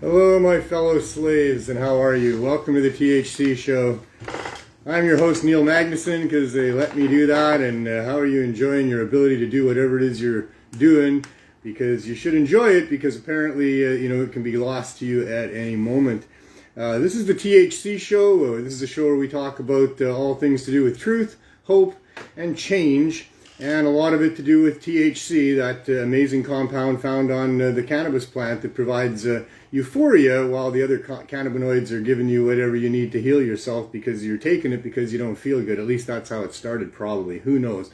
Hello, my fellow slaves, and how are you? Welcome to the THC show. I'm your host, Neil Magnuson, because they let me do that, and how are you enjoying your ability to do whatever it is you're doing? Because you should enjoy it, because apparently, it can be lost to you at any moment. This is the THC show. This is a show where we talk about all things to do with truth, hope, and change, and a lot of it to do with THC, that amazing compound found on the cannabis plant that provides euphoria, while the other cannabinoids are giving you whatever you need to heal yourself because you're taking it because you don't feel good. At least that's how it started, probably. Who knows?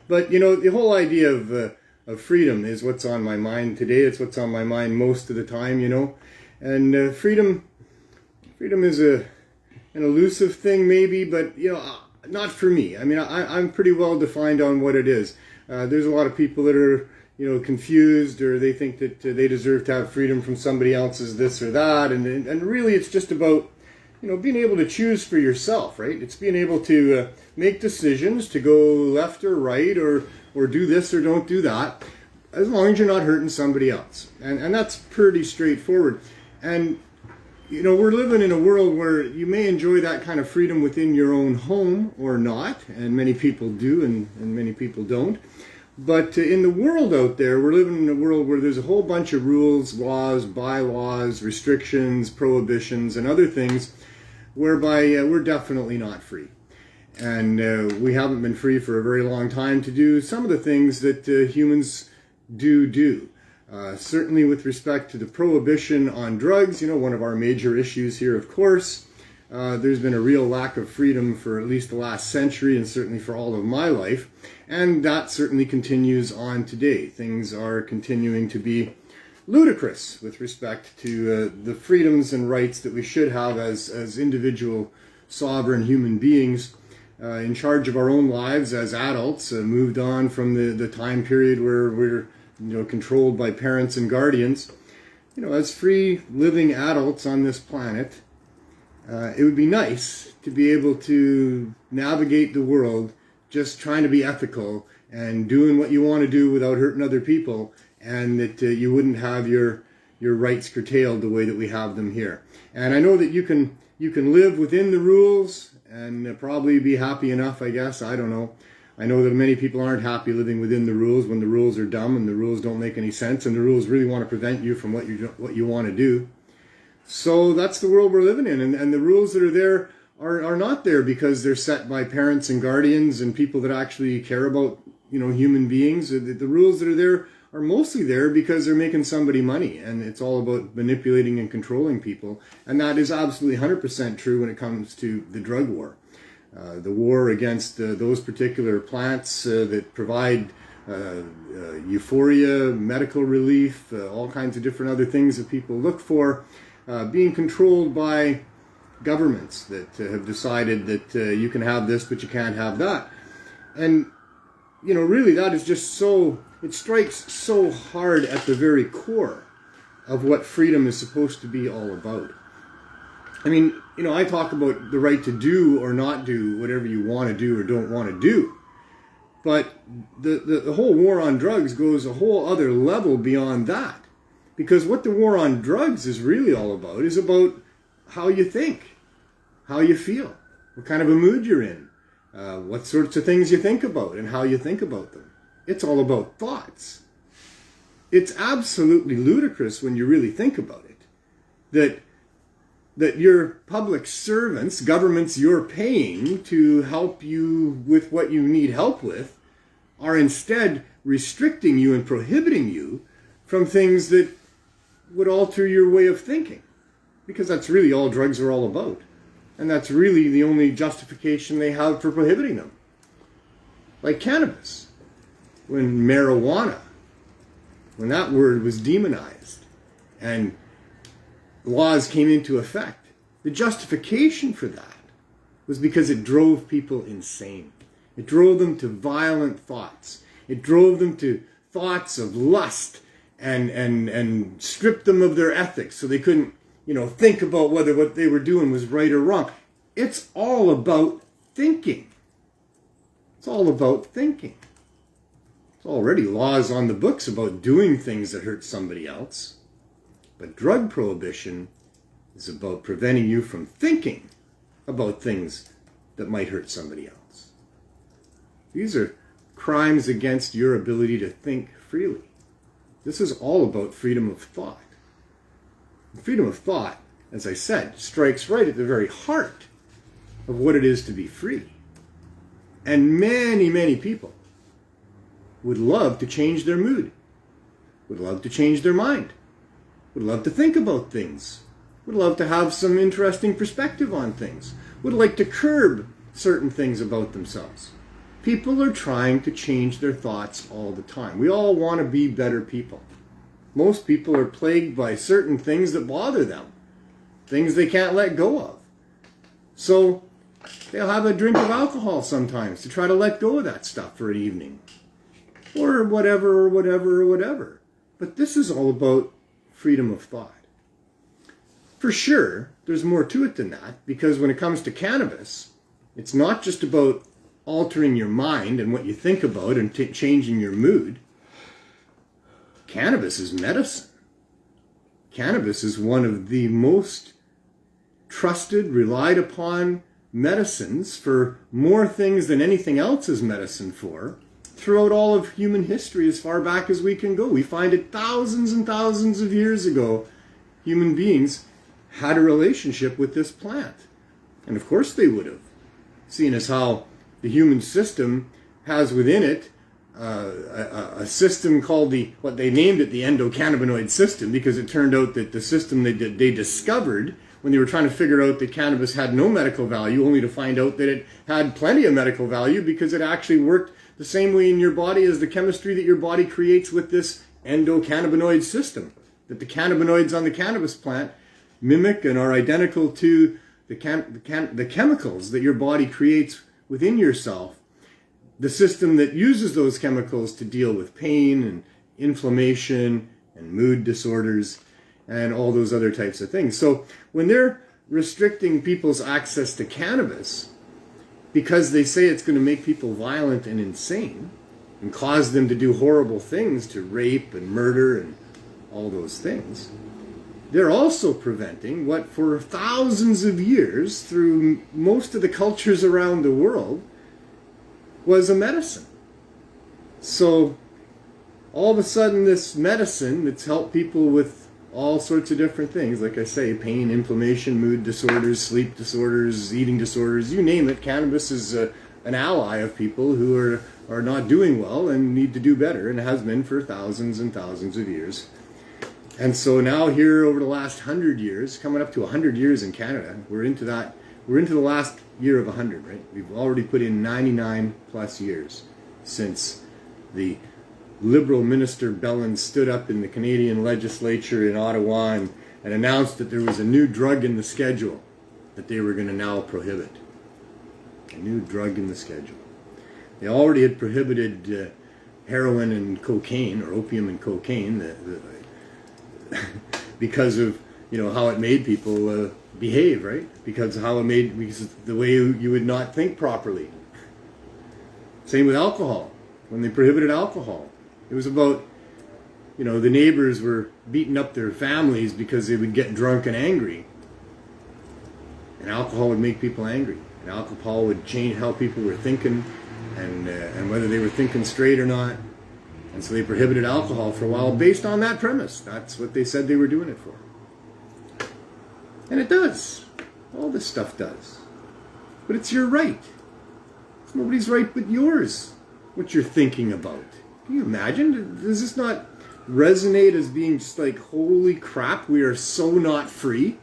But, the whole idea of freedom is what's on my mind today. It's what's on my mind most of the time, And freedom is an elusive thing, maybe, but, not for me. I mean, I'm pretty well defined on what it is. There's a lot of people that are confused, or they think that they deserve to have freedom from somebody else's this or that, and really it's just about being able to choose for yourself, right? It's being able to make decisions to go left or right, or do this or don't do that, as long as you're not hurting somebody else, and that's pretty straightforward. And we're living in a world where you may enjoy that kind of freedom within your own home or not, and many people do, and many people don't. But in the world out there, we're living in a world where there's a whole bunch of rules, laws, bylaws, restrictions, prohibitions, and other things whereby we're definitely not free. And we haven't been free for a very long time to do some of the things that humans do. Certainly with respect to the prohibition on drugs, one of our major issues here, of course. There's been a real lack of freedom for at least the last century, and certainly for all of my life. And that certainly continues on today. Things are continuing to be ludicrous with respect to the freedoms and rights that we should have as individual sovereign human beings in charge of our own lives as adults, moved on from the time period where we're controlled by parents and guardians. As free living adults on this planet, it would be nice to be able to navigate the world just trying to be ethical and doing what you want to do without hurting other people, and that you wouldn't have your rights curtailed the way that we have them here. And I know that you can live within the rules and probably be happy enough, I guess. I don't know. I know that many people aren't happy living within the rules when the rules are dumb and the rules don't make any sense, and the rules really want to prevent you from what you want to do. So that's the world we're living in, and the rules that are there are not there because they're set by parents and guardians and people that actually care about human beings. The rules that are there are mostly there because they're making somebody money, and it's all about manipulating and controlling people. And that is absolutely 100% true when it comes to the drug war. The war against those particular plants that provide euphoria, medical relief, all kinds of different other things that people look for, being controlled by governments that have decided that you can have this but you can't have that. And really that is just it strikes so hard at the very core of what freedom is supposed to be all about. I mean, I talk about the right to do or not do whatever you want to do or don't want to do. But the whole war on drugs goes a whole other level beyond that. Because what the war on drugs is really all about is about how you think, how you feel, what kind of a mood you're in, what sorts of things you think about and how you think about them. It's all about thoughts. It's absolutely ludicrous when you really think about it, that your public servants, governments you're paying to help you with what you need help with, are instead restricting you and prohibiting you from things that would alter your way of thinking. Because that's really all drugs are all about. And that's really the only justification they have for prohibiting them. Like cannabis. When that word was demonized and laws came into effect, the justification for that was because it drove people insane. It drove them to violent thoughts. It drove them to thoughts of lust and stripped them of their ethics so they couldn't, think about whether what they were doing was right or wrong. It's all about thinking. It's all about thinking. There's already laws on the books about doing things that hurt somebody else. But drug prohibition is about preventing you from thinking about things that might hurt somebody else. These are crimes against your ability to think freely. This is all about freedom of thought. Freedom of thought, as I said, strikes right at the very heart of what it is to be free. And many, many people would love to change their mood, would love to change their mind, would love to think about things, would love to have some interesting perspective on things, would like to curb certain things about themselves. People are trying to change their thoughts all the time. We all want to be better people. Most people are plagued by certain things that bother them, things they can't let go of. So they'll have a drink of alcohol sometimes to try to let go of that stuff for an evening. Or whatever, or whatever, or whatever. But this is all about freedom of thought. For sure, there's more to it than that, because when it comes to cannabis, it's not just about altering your mind and what you think about and changing your mood. Cannabis is medicine. Cannabis is one of the most trusted, relied upon medicines for more things than anything else is medicine for throughout all of human history as far back as we can go. We find it thousands and thousands of years ago, human beings had a relationship with this plant. And of course they would have, seeing as how the human system has within it a system called what they named it the endocannabinoid system, because it turned out that the system they discovered when they were trying to figure out that cannabis had no medical value, only to find out that it had plenty of medical value because it actually worked the same way in your body as the chemistry that your body creates with this endocannabinoid system. That the cannabinoids on the cannabis plant mimic and are identical to the chemicals that your body creates within yourself. The system that uses those chemicals to deal with pain and inflammation and mood disorders and all those other types of things. So when they're restricting people's access to cannabis because they say it's going to make people violent and insane and cause them to do horrible things, to rape and murder and all those things, they're also preventing what for thousands of years through most of the cultures around the world was a medicine. So all of a sudden this medicine that's helped people with all sorts of different things, like I say, pain, inflammation, mood disorders, sleep disorders, eating disorders, you name it, cannabis is an ally of people who are not doing well and need to do better, and has been for thousands and thousands of years. And so now here over the last 100 years, coming up to 100 years in Canada, we're into the last year of 100, right? We've already put in 99 plus years since the Liberal Minister Bellin stood up in the Canadian legislature in Ottawa and announced that there was a new drug in the schedule that they were going to now prohibit. A new drug in the schedule. They already had prohibited heroin and cocaine, or opium and cocaine, because of how it made people behave, right? Because of the way you would not think properly. Same with alcohol. When they prohibited alcohol, it was about the neighbors were beating up their families because they would get drunk and angry, and alcohol would make people angry, and alcohol would change how people were thinking and whether they were thinking straight or not. And so they prohibited alcohol for a while based on that premise. That's what they said they were doing it for. And it does. All this stuff does. But it's your right. It's nobody's right but yours, what you're thinking about. Can you imagine? Does this not resonate as being just like, holy crap, we are so not free?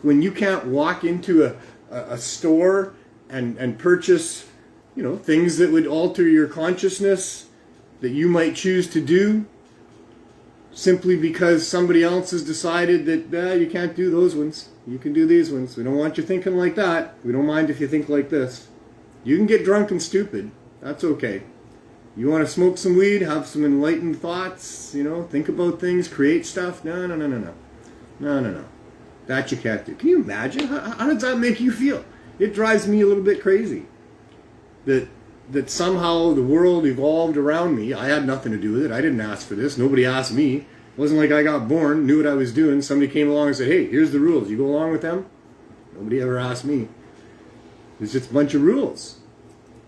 When you can't walk into a store and purchase, things that would alter your consciousness that you might choose to do simply because somebody else has decided that you can't do those ones. You can do these ones. We don't want you thinking like that. We don't mind if you think like this. You can get drunk and stupid. That's okay. You want to smoke some weed, have some enlightened thoughts, think about things, create stuff? No. That you can't do. Can you imagine? How does that make you feel? It drives me a little bit crazy. That somehow the world evolved around me. I had nothing to do with it. I didn't ask for this. Nobody asked me. wasn't like I got born, knew what I was doing. Somebody came along and said, hey, here's the rules. You go along with them? Nobody ever asked me. It's just a bunch of rules.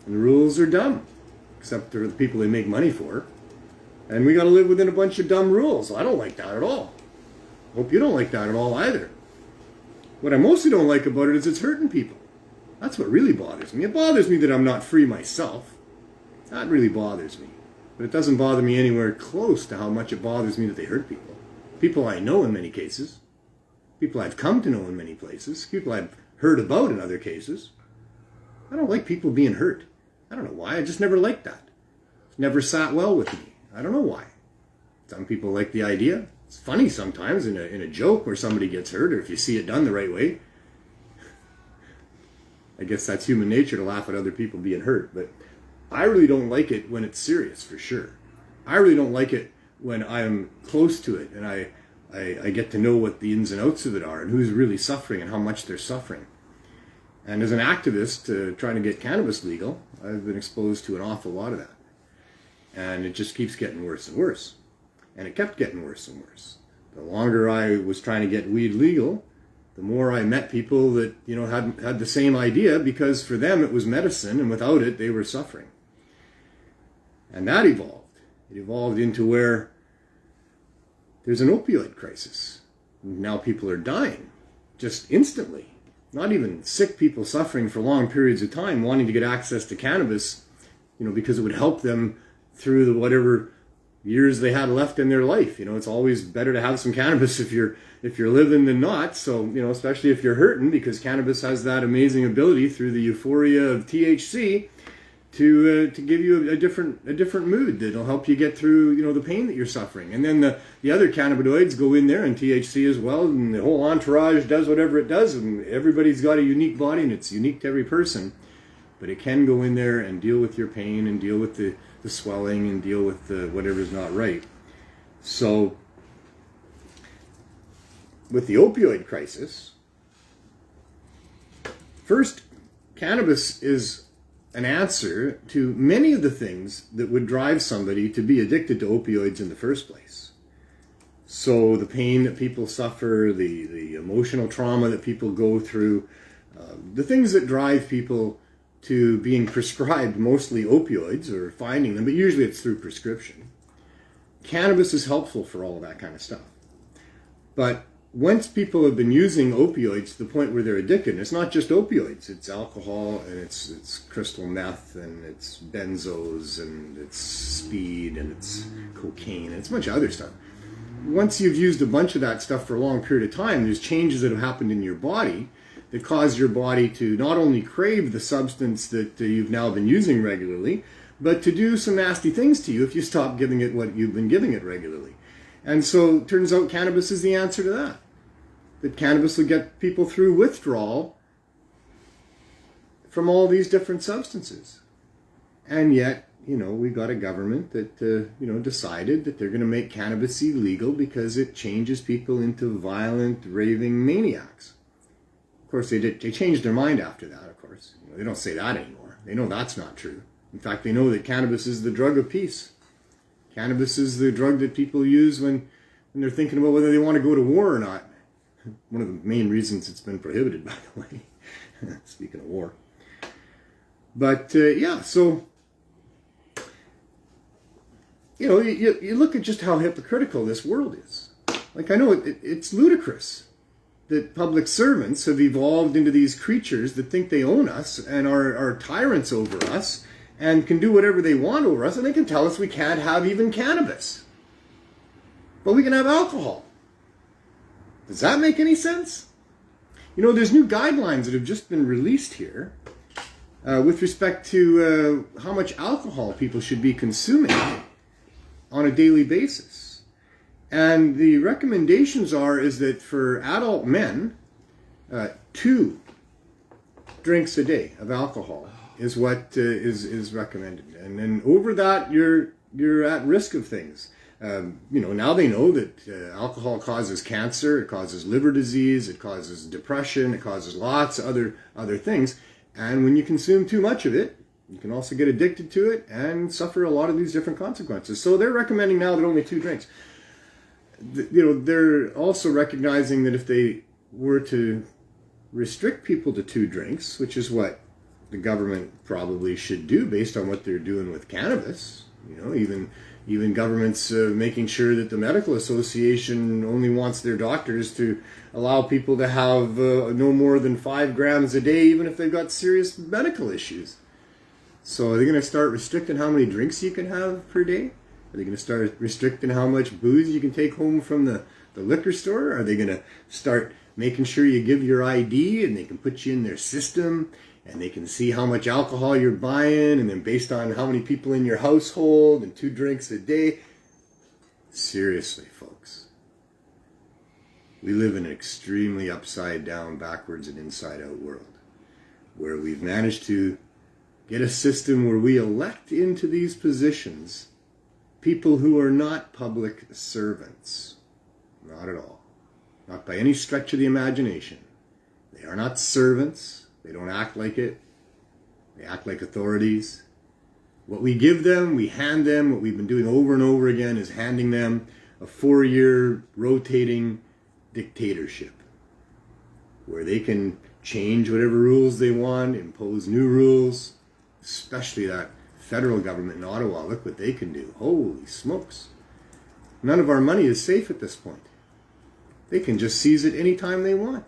And the rules are dumb, except for the people they make money for. And we got to live within a bunch of dumb rules. I don't like that at all. Hope you don't like that at all either. What I mostly don't like about it is it's hurting people. That's what really bothers me. It bothers me that I'm not free myself. That really bothers me. But it doesn't bother me anywhere close to how much it bothers me that they hurt people. People I know in many cases. People I've come to know in many places. People I've heard about in other cases. I don't like people being hurt. I don't know why. I just never liked that. It's never sat well with me. I don't know why. Some people like the idea. It's funny sometimes in a joke where somebody gets hurt, or if you see it done the right way. I guess that's human nature to laugh at other people being hurt. But I really don't like it when it's serious, for sure. I really don't like it when I'm close to it and I get to know what the ins and outs of it are and who's really suffering and how much they're suffering. And as an activist trying to get cannabis legal, I've been exposed to an awful lot of that. And it just keeps getting worse and worse. And it kept getting worse and worse. The longer I was trying to get weed legal, the more I met people that, had the same idea, because for them it was medicine, and without it they were suffering. And that evolved. It evolved into where there's an opioid crisis. Now people are dying, just instantly. Not even sick people suffering for long periods of time, wanting to get access to cannabis, because it would help them through the whatever years they had left in their life. It's always better to have some cannabis if you're living than not. So, especially if you're hurting, because cannabis has that amazing ability through the euphoria of THC to give you a different mood that'll help you get through, the pain that you're suffering. And then the other cannabinoids go in there, and THC as well, and the whole entourage does whatever it does, and everybody's got a unique body, and it's unique to every person. But it can go in there and deal with your pain and deal with the swelling and deal with whatever's not right. So with the opioid crisis, first, cannabis is an answer to many of the things that would drive somebody to be addicted to opioids in the first place. So the pain that people suffer, the emotional trauma that people go through, the things that drive people to being prescribed mostly opioids or finding them, but usually it's through prescription. Cannabis is helpful for all of that kind of stuff. But once people have been using opioids to the point where they're addicted, and it's not just opioids, it's alcohol, and it's crystal meth, and it's benzos, and it's speed, and it's cocaine, and it's a bunch of other stuff. Once you've used a bunch of that stuff for a long period of time, there's changes that have happened in your body that cause your body to not only crave the substance that you've now been using regularly, but to do some nasty things to you if you stop giving it what you've been giving it regularly. And so it turns out cannabis is the answer to that. That cannabis will get people through withdrawal from all these different substances. And yet, we got a government that, decided that they're going to make cannabis illegal because it changes people into violent, raving maniacs. Of course, they changed their mind after that, of course. They don't say that anymore. They know that's not true. In fact, they know that cannabis is the drug of peace. Cannabis is the drug that people use when they're thinking about whether they want to go to war or not. One of the main reasons it's been prohibited, by the way. Speaking of war. But, so, you look at just how hypocritical this world is. Like, I know it's ludicrous that public servants have evolved into these creatures that think they own us and are tyrants over us and can do whatever they want over us, and they can tell us we can't have even cannabis. But we can have alcohol. Does that make any sense? There's new guidelines that have just been released here with respect to how much alcohol people should be consuming on a daily basis. And the recommendations is that for adult men, 2 drinks a day of alcohol is what is recommended. And then over that, you're at risk of things. Now they know that alcohol causes cancer, it causes liver disease, it causes depression, it causes lots of other things. And when you consume too much of it, you can also get addicted to it and suffer a lot of these different consequences. So they're recommending now that only 2 drinks. they're also recognizing that if they were to restrict people to 2 drinks, which is what the government probably should do based on what they're doing with cannabis, even governments making sure that the medical association only wants their doctors to allow people to have no more than 5 grams a day, even if they've got serious medical issues. So are they going to start restricting how many drinks you can have per day? Are they going to start restricting how much booze you can take home from the liquor store? Are they going to start making sure you give your ID and they can put you in their system and they can see how much alcohol you're buying, and then based on how many people in your household and 2 drinks a day? Seriously, folks. We live in an extremely upside down, backwards and inside out world where we've managed to get a system where we elect into these positions people who are not public servants. Not at all. Not by any stretch of the imagination. They are not servants. They don't act like it. They act like authorities. What we give them, we hand them. What we've been doing over and over again is handing them a 4-year rotating dictatorship where they can change whatever rules they want, impose new rules, especially that federal government in Ottawa. Look what they can do. Holy smokes. None of our money is safe at this point. They can just seize it anytime they want,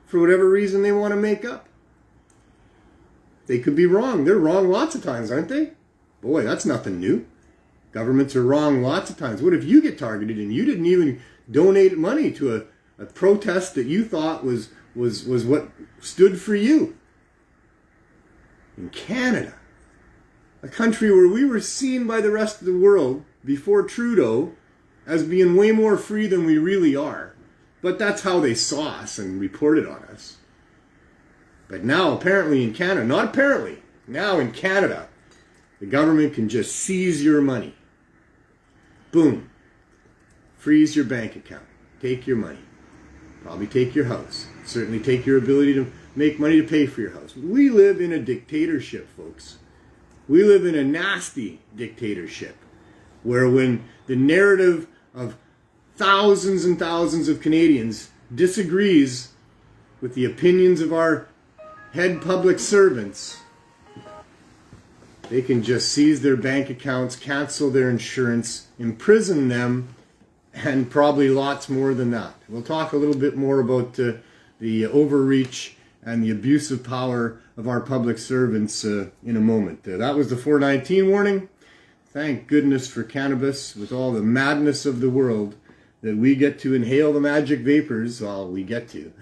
for whatever reason they want to make up. They could be wrong. They're wrong lots of times, aren't they? Boy, that's nothing new. Governments are wrong lots of times. What if you get targeted and you didn't even donate money to a protest that you thought was what stood for you? In Canada, a country where we were seen by the rest of the world before Trudeau as being way more free than we really are. But that's how they saw us and reported on us. But now, apparently in Canada, not apparently, now in Canada, the government can just seize your money. Boom. Freeze your bank account. Take your money. Probably take your house. Certainly take your ability to make money to pay for your house. We live in a dictatorship, folks. We live in a nasty dictatorship where when the narrative of thousands and thousands of Canadians disagrees with the opinions of our head public servants, they can just seize their bank accounts, cancel their insurance, imprison them, and probably lots more than that. We'll talk a little bit more about the overreach and the abuse of power of our public servants in a moment. That was the 419 warning. Thank goodness for cannabis. With all the madness of the world, that we get to inhale the magic vapors. Well, we get to.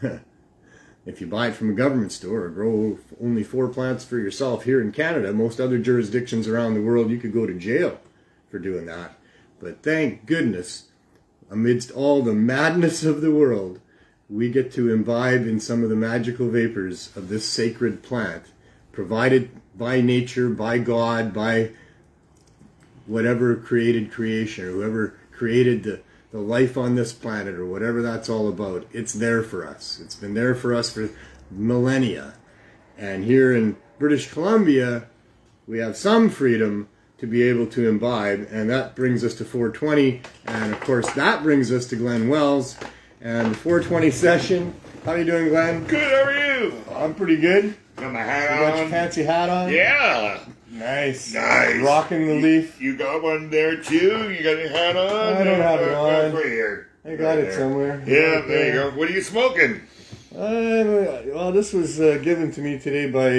If you buy it from a government store or grow only 4 plants for yourself here in Canada, most other jurisdictions around the world, you could go to jail for doing that. But thank goodness, amidst all the madness of the world, we get to imbibe in some of the magical vapors of this sacred plant, provided by nature, by God, by whatever created creation, or whoever created the life on this planet, or whatever that's all about. It's there for us. It's been there for us for millennia. And here in British Columbia, we have some freedom to be able to imbibe, and that brings us to 420, and of course that brings us to Glenn Wells and the 420 session. How are you doing, Glenn? Good, how are you? I'm pretty good. Got my hat You on. got your fancy hat on? Yeah. Nice. Nice. Rocking the leaf. You got one there too? You got your hat on? I don't have it on. Right here. I got it somewhere. Yeah, Right there you go. What are you smoking? Well, this was given to me today by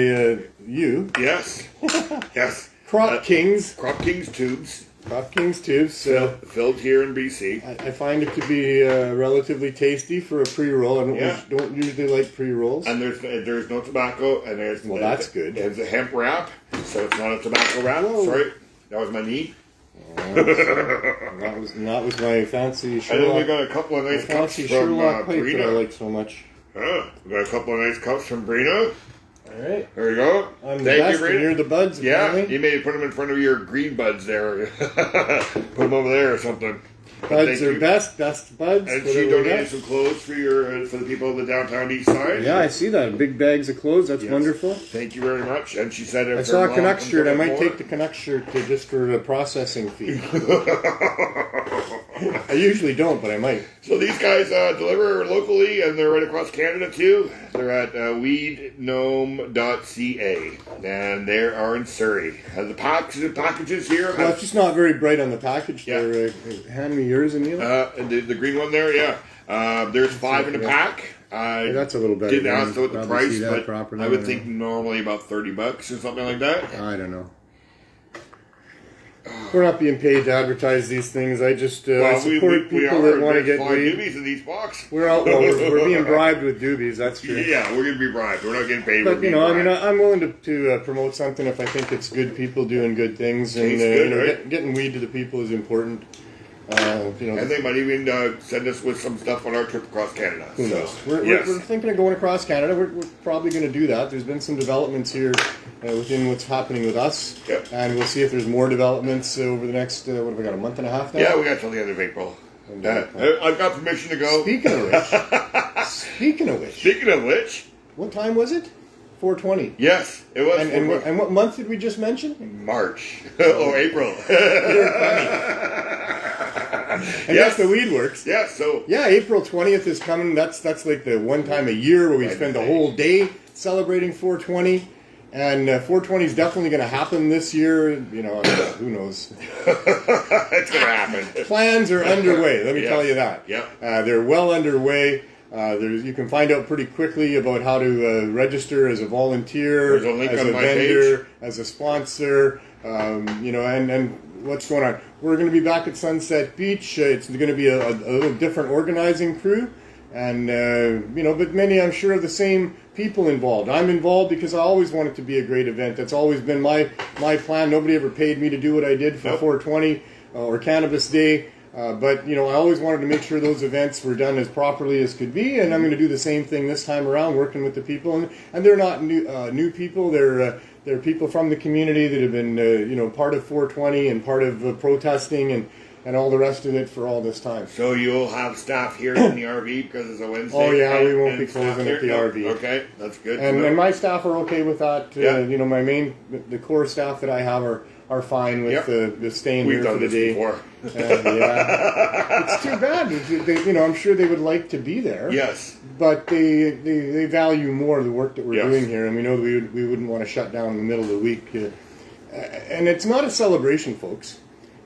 you. Yes. Yes. Crop Kings. Crop Kings tubes. Crop Kings tubes. Filled here in BC. I find it to be relatively tasty for a pre-roll. I don't usually like pre-rolls. And there's no tobacco, and there's... Well, that's good. It's a hemp wrap, so it's not a tobacco wrap. Whoa. Sorry, that was my knee. That was my fancy Sherlock. And then we got a couple of nice cups from Sherlock pipe that I Brina. like so much. We got a couple of nice cups from Brina. All right. There you go. I'm the Thank best, you, and Brina. you're the buds, Yeah, apparently. you may put them in front of your green buds there. Put them over there or something. Buds are best buds. And she donated some clothes for the people of the downtown east side. Yeah, I see that. Big bags of clothes. That's wonderful. Thank you very much. And she said, I saw a Canucks shirt. I might take the Canucks shirt just for a processing fee. I usually don't, but I might. So these guys deliver locally, and they're right across Canada too. They're at WeedGnome.ca, and they are in Surrey. The packages here. Well, it's just not very bright on the package. Yeah. There. Hand me yours, Neil. The green one there, yeah. There's 5 in a pack. That's a little better. Didn't ask what the price, but properly, I would think normally about $30 or something like that. I don't know. We're not being paid to advertise these things. I just I support people that want to get weed. Doobies in these box. We're being bribed with doobies. That's true. Yeah, we're going to be bribed. We're not getting paid. But I'm willing to promote something if I think it's good people doing good things, and right? getting weed to the people is important. And they might even send us with some stuff on our trip across Canada. Who knows? We're thinking of going across Canada. We're probably going to do that. There's been some developments here within what's happening with us. Yep. And we'll see if there's more developments over the next, what have we got, a month and a half now? Yeah, we got till the end of April. I've got permission to go. Speaking of which. What time was it? 4:20. Yes, it was. And what month did we just mention? March. April. You're funny. And that's the weed works. Yeah, so. Yeah, April 20th is coming. That's like the one time a year where we spend the whole day celebrating 420. And 420 is definitely going to happen this year. Who knows? It's going to happen. Plans are underway, let me tell you that. Yep. They're well underway. You can find out pretty quickly about how to register as a volunteer, There's a link as on a my vendor, page. as a sponsor, and what's going on. We're going to be back at Sunset Beach. It's going to be a little different organizing crew, and but many, I'm sure, of the same people involved. I'm involved because I always want it to be a great event. That's always been my plan. Nobody ever paid me to do what I did for 420 or Cannabis Day. But I always wanted to make sure those events were done as properly as could be, and I'm going to do the same thing this time around, working with the people. And they're not new people. They're people from the community that have been part of 420 and part of protesting and all the rest of it for all this time. So you'll have staff here in the RV because it's a Wednesday. Oh yeah, we won't be closing at the RV. Okay, that's good. And my staff are okay with that. The core staff that I have are fine with the staying here for the day. Before. It's too bad. I'm sure they would like to be there. Yes. But they value more the work that we're doing here, and we know that we wouldn't want to shut down in the middle of the week. And it's not a celebration, folks.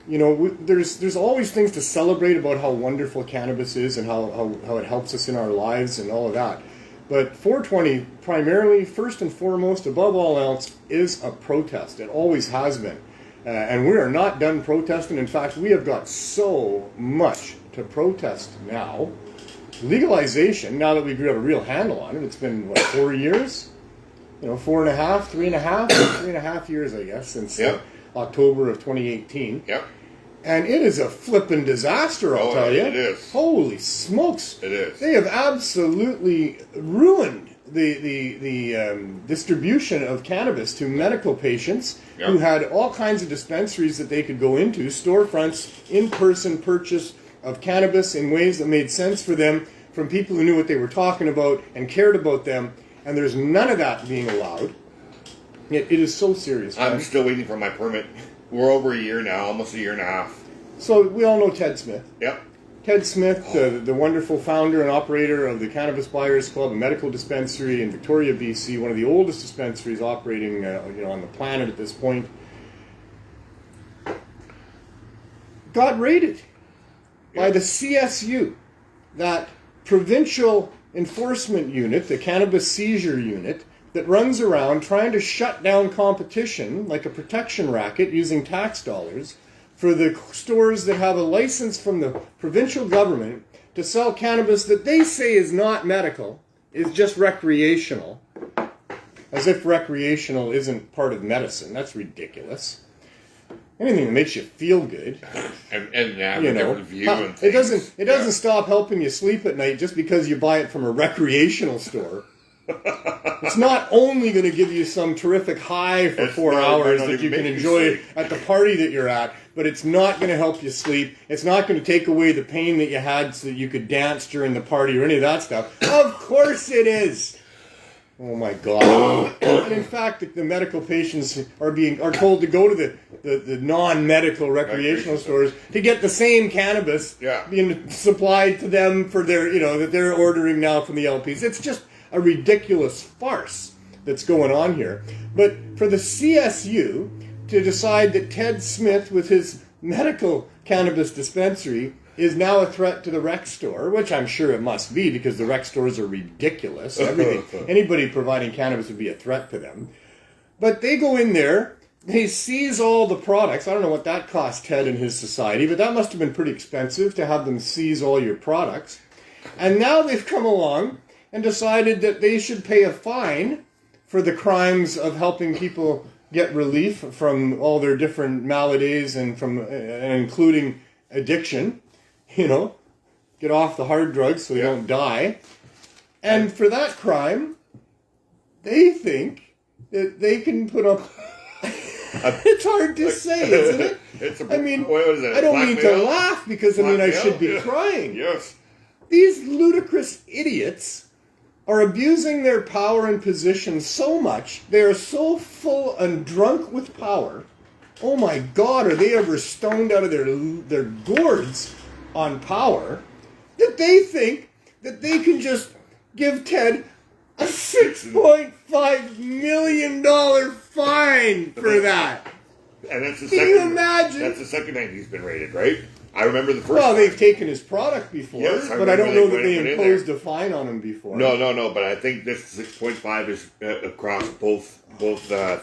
There's always things to celebrate about how wonderful cannabis is and how it helps us in our lives and all of that. But 420, primarily, first and foremost, above all else, is a protest. It always has been. And we are not done protesting. In fact, we have got so much to protest now. Legalization, now that we've got a real handle on it, it's been, 4 years? 4.5, 3.5? 3.5 years, I guess, since October of 2018. Yep. And it is a flippin' disaster, I'll tell you. It is. Holy smokes. It is. They have absolutely ruined the distribution of cannabis to medical patients who had all kinds of dispensaries that they could go into, storefronts, in-person purchase of cannabis in ways that made sense for them from people who knew what they were talking about and cared about them, and there's none of that being allowed. It is so serious. I'm still waiting for my permit. We're over a year now, almost a year and a half. So we all know Ted Smith. Yep. Ted Smith, the wonderful founder and operator of the Cannabis Buyers Club, a medical dispensary in Victoria, BC, one of the oldest dispensaries operating on the planet at this point, got raided by the CSU, that provincial enforcement unit, the Cannabis Seizure Unit, that runs around trying to shut down competition like a protection racket using tax dollars for the stores that have a license from the provincial government to sell cannabis that they say is not medical, is just recreational. As if recreational isn't part of medicine. That's ridiculous. Anything that makes you feel good. And have a different view and it doesn't stop helping you sleep at night just because you buy it from a recreational store. It's not only going to give you some terrific high for 4 hours that you can enjoy at the party that you're at, but it's not going to help you sleep. It's not going to take away the pain that you had so that you could dance during the party or any of that stuff. Of course it is. Oh my God! And in fact, the medical patients are told to go to the non-medical recreational stores to get the same cannabis being supplied to them for their that they're ordering now from the LPs. It's just a ridiculous farce that's going on here. But for the CSU to decide that Ted Smith with his medical cannabis dispensary is now a threat to the rec store, which I'm sure it must be because the rec stores are ridiculous. Anybody providing cannabis would be a threat to them. But they go in there, they seize all the products. I don't know what that cost Ted and his society, but that must have been pretty expensive to have them seize all your products. And now they've come along and decided that they should pay a fine for the crimes of helping people get relief from all their different maladies and including addiction. Get off the hard drugs so they don't die. And for that crime, they think that they can put up... It's hard to say, isn't it? What is it? I don't mean to laugh because, I should be crying. Yes. These ludicrous idiots are abusing their power and position so much. They are so full and drunk with power. Oh my God, are they ever stoned out of their gourds on power, that they think that they can just give Ted a $6.5 million fine for that. And that's the Can you imagine? That's the second time he's been raided, right? I remember the first Well, time. they've taken his product before, but I don't know that they imposed a fine on him before. No, but I think this 6.5 is across both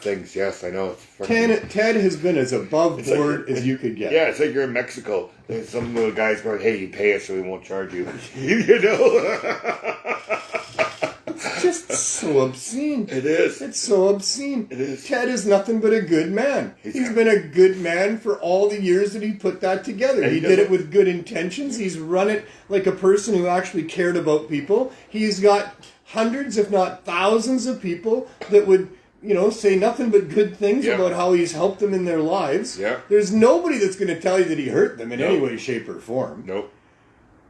things. Yes, I know. Ted has been as above board as you could get. Yeah, it's like you're in Mexico. There's some little guys going, hey, you pay us so we won't charge you. It's just so obscene. It is. It's so obscene. It is. Ted is nothing but a good man. He's been a good man for all the years that he put that together. He did it with good intentions. He's run it like a person who actually cared about people. He's got hundreds, if not thousands of people that would, say nothing but good things about how he's helped them in their lives. Yeah. There's nobody that's going to tell you that he hurt them in any way, shape, or form. Nope.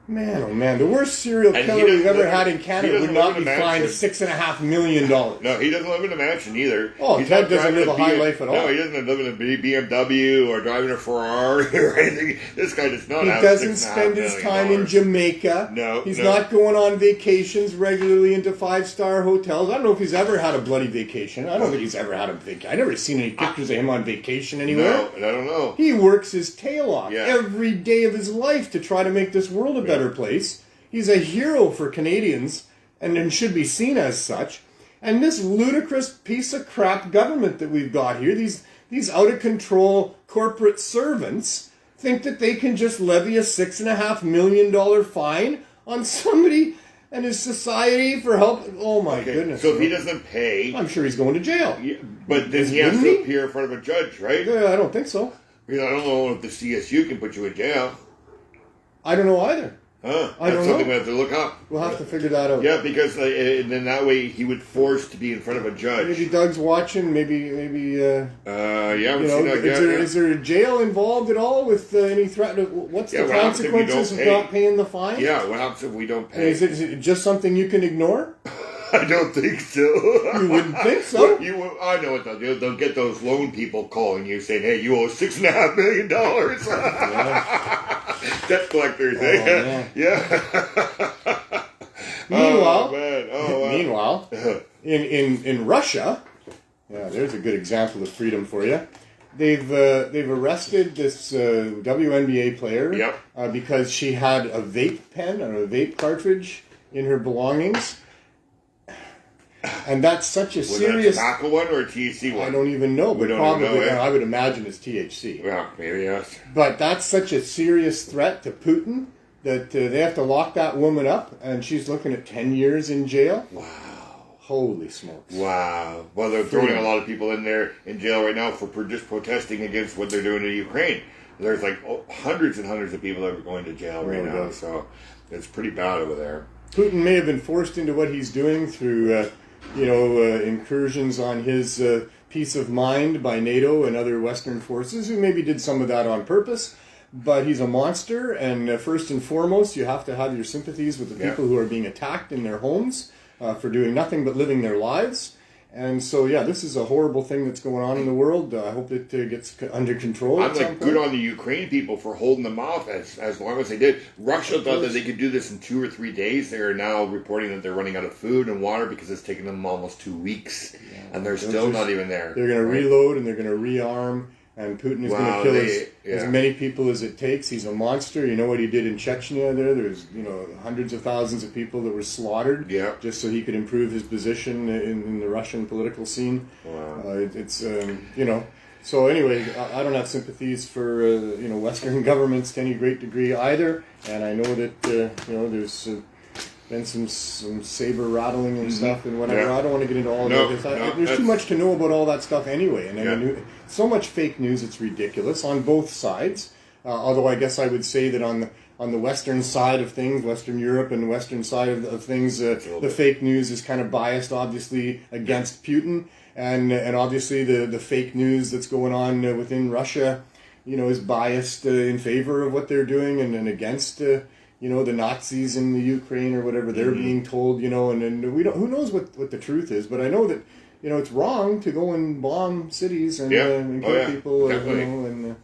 Man, oh man, the worst serial killer we've ever had in Canada would not be fined $6.5 million. No, he doesn't live in a mansion either. Oh, Ted doesn't live a high life at all. No, he doesn't live in a BMW or driving a Ferrari or anything. This guy does not He have doesn't spend his time in Jamaica. No. He's not going on vacations regularly into 5-star hotels. I don't know if he's ever had a bloody vacation. I don't think he's ever had a vacation. I've never seen any pictures of him on vacation anywhere. No, I don't know. He works his tail off every day of his life to try to make this world a better place. He's a hero for Canadians and should be seen as such. And this ludicrous piece of crap government that we've got here, these out-of-control corporate servants, think that they can just levy a $6.5 million fine on somebody and his society for help. Oh, my goodness. So if he doesn't pay... I'm sure he's going to jail. Yeah, but then he has to appear in front of a judge, right? Yeah, I don't think so. I don't know if the CSU can put you in jail. I don't know either. That's I don't something know. we have to look up. We'll have to figure that out. Yeah, because and then that way he would force to be in front of a judge. Maybe Doug's watching. Maybe. Yeah, is there a jail involved at all with any threat? What's the consequences of not paying the fine? Yeah, what happens if we don't pay? Is it just something you can ignore? I don't think so. You wouldn't think so. I know what they'll do. They'll get those loan people calling you saying, "Hey, you owe $6.5 million." Debt collectors, eh? Yeah. Meanwhile, in Russia, there's a good example of freedom for you. They've arrested this WNBA player because she had a vape pen or a vape cartridge in her belongings. And that's such a serious... Was that a tobacco one or a THC one? I don't even know, but probably, I would imagine it's THC. Well, maybe, yes. But that's such a serious threat to Putin that they have to lock that woman up, and she's looking at 10 years in jail. Wow. Holy smokes. Wow. Well, they're throwing a lot of people in jail right now for just protesting against what they're doing to Ukraine. There's hundreds and hundreds of people that are going to jail right now, so it's pretty bad over there. Putin may have been forced into what he's doing through incursions on his peace of mind by NATO and other Western forces, who maybe did some of that on purpose. But he's a monster, and first and foremost, you have to have your sympathies with the people who are being attacked in their homes for doing nothing but living their lives. And so, this is a horrible thing that's going on in the world. I hope it gets under control. I'm good on the Ukraine people for holding them off as long as they did. Russia thought that they could do this in 2 or 3 days. They are now reporting that they're running out of food and water because it's taken them almost 2 weeks, and they're still not even there. They're going to reload and they're going to rearm. And Putin is going to kill as many people as it takes. He's a monster. You know what he did in Chechnya there? There's, hundreds of thousands of people that were slaughtered just so he could improve his position in the Russian political scene. Wow. So anyway, I don't have sympathies for, Western governments to any great degree either. And I know that, there's been some saber rattling and stuff and whatever. I don't want to get into all of it. There's too much to know about all that stuff anyway. And I mean, so much fake news, it's ridiculous on both sides. Although I guess I would say that on the Western side of things, Western Europe and the Western side of things, the fake news is kind of biased, obviously, against Putin. And obviously the fake news that's going on within Russia, is biased in favor of what they're doing and against the Nazis in the Ukraine or whatever they're being told, and we don't. Who knows what the truth is? But I know that it's wrong to go and bomb cities and kill people, and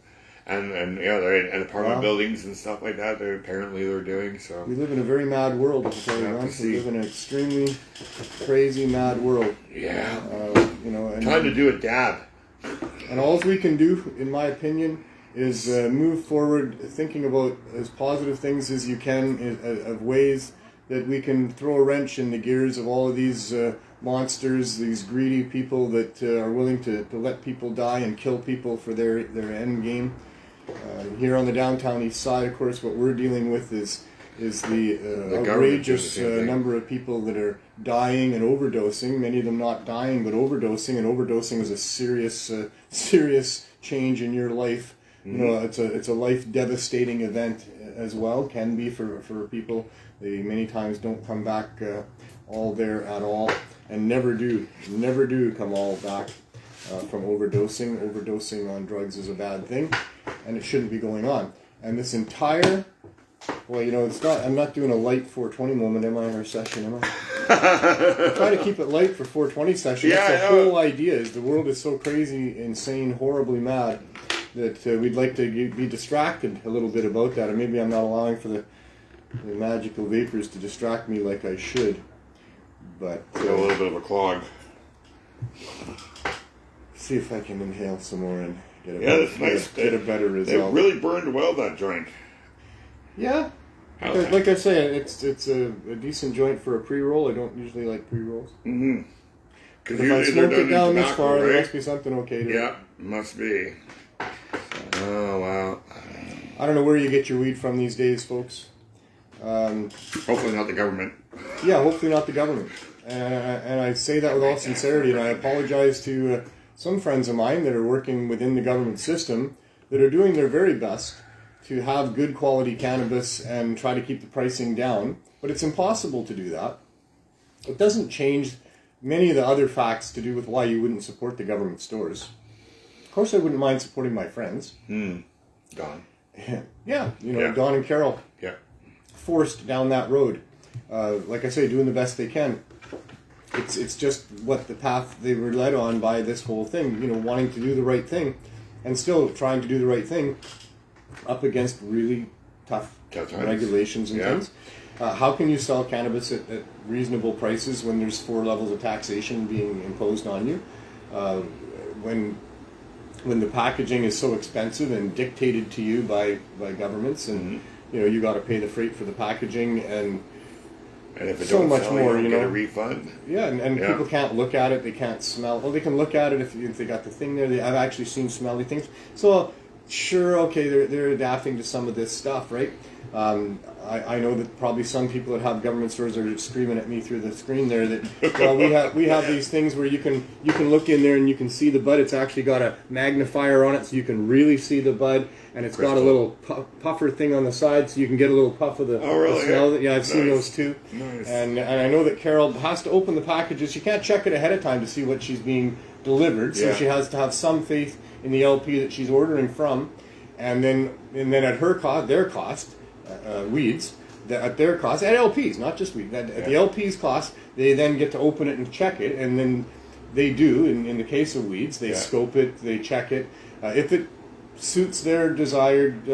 apartment buildings and stuff like that. They're doing so. We live in a very mad world. I'll tell you, we live in an extremely crazy, mad world. Yeah. And time to do a dab. And all we can do, in my opinion, is move forward thinking about as positive things as you can of ways that we can throw a wrench in the gears of all of these monsters, these greedy people that are willing to let people die and kill people for their end game. Here on the downtown east side, of course, what we're dealing with is the outrageous number of people that are dying and overdosing, many of them not dying but overdosing, and overdosing is a serious change in your life. It's a life devastating event as well. Can be for people. They many times don't come back all there at all, and never do come all back from overdosing. Overdosing on drugs is a bad thing, and it shouldn't be going on. And this entire it's not. I'm not doing a light 420 moment, am I? Or session, am I? I try to keep it light for 420 session. That's the whole idea. Is the world is so crazy, insane, horribly mad that we'd like to be distracted a little bit about that, or maybe I'm not allowing for the magical vapors to distract me like I should. But a little bit of a clog. See if I can inhale some more and get a better result. It really burned well, that joint. Yeah, like I say, it's a decent joint for a pre-roll. I don't usually like pre-rolls. Mm-hmm. If I smoke it down this far, there must be something okay to it. Yeah, must be. Oh, wow. I don't know where you get your weed from these days, folks. Hopefully not the government. Yeah, hopefully not the government. And I say that with all sincerity, and I apologize to some friends of mine that are working within the government system that are doing their very best to have good quality cannabis and try to keep the pricing down. But it's impossible to do that. It doesn't change many of the other facts to do with why you wouldn't support the government stores. Of course, I wouldn't mind supporting my friends. Don. Yeah, Don and Carol. Yeah. Forced down that road. Like I say, doing the best they can. It's just what the path they were led on by this whole thing. Wanting to do the right thing, and still trying to do the right thing, up against really tough regulations and things. How can you sell cannabis at reasonable prices when there's 4 levels of taxation being imposed on you? When the packaging is so expensive and dictated to you by governments, and you got to pay the freight for the packaging, and if it so don't much sell, more, you get a refund. Yeah, and people can't look at it, they can't smell. Well, they can look at it if they got the thing there. I've actually seen smelly things. So sure, okay, they're adapting to some of this stuff, right? I know that probably some people that have government stores are screaming at me through the screen there that, well, we have these things where you can look in there and you can see the bud. It's actually got a magnifier on it so you can really see the bud, and it's got a little puffer thing on the side so you can get a little puff of the, the smell. Yeah, I've seen those too. Nice. And I know that Carol has to open the packages. She can't check it ahead of time to see what she's being delivered, so she has to have some faith in the LP that she's ordering from, and then at her cost, their cost, weeds, at their cost, at LPs, not just weed, at the LP's cost, they then get to open it and check it, and then they do, in the case of weeds, they scope it, they check it. If it suits their desired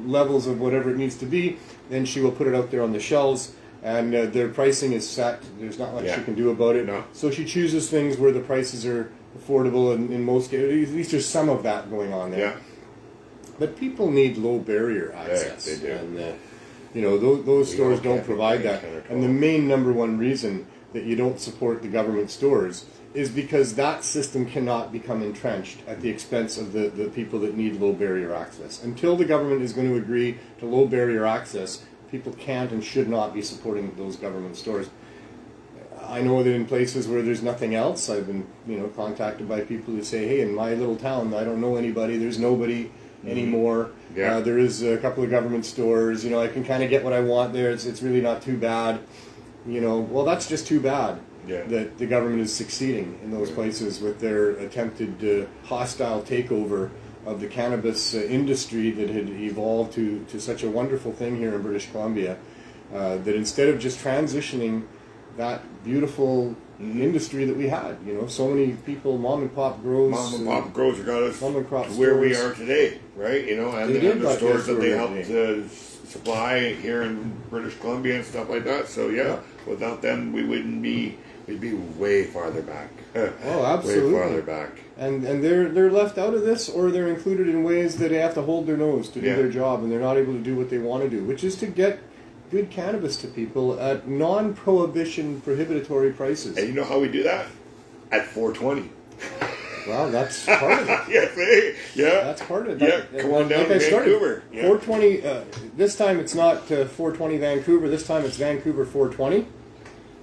levels of whatever it needs to be, then she will put it out there on the shelves, and their pricing is set. There's not much she can do about it. No. So she chooses things where the prices are affordable, and in most cases, at least there's some of that going on there. Yeah. But people need low barrier access. Yeah, they do. And, those stores don't provide that. And the main number one reason that you don't support the government stores is because that system cannot become entrenched at the expense of the people that need low barrier access. Until the government is going to agree to low barrier access, people can't and should not be supporting those government stores. I know that in places where there's nothing else, I've been contacted by people who say, hey, in my little town, I don't know anybody, there's nobody anymore. Yeah. There is a couple of government stores, I can kind of get what I want there, it's really not too bad. Well, that's just too bad that the government is succeeding in those places with their attempted hostile takeover of the cannabis industry that had evolved to such a wonderful thing here in British Columbia, that instead of just transitioning that beautiful industry that we had, so many people, mom and pop grows got us to where we are today, right? And the stores that they helped supply here in British Columbia and stuff like that. So without them, we'd be way farther back. Oh, absolutely. Way farther back. And they're left out of this, or they're included in ways that they have to hold their nose to do their job, and they're not able to do what they want to do, which is to get good cannabis to people at non-prohibition prohibitory prices. And you know how we do that? At 420. Well, that's part of it. That's part of it. Come on down to Vancouver. 420, this time it's not 420 Vancouver, this time it's Vancouver 420.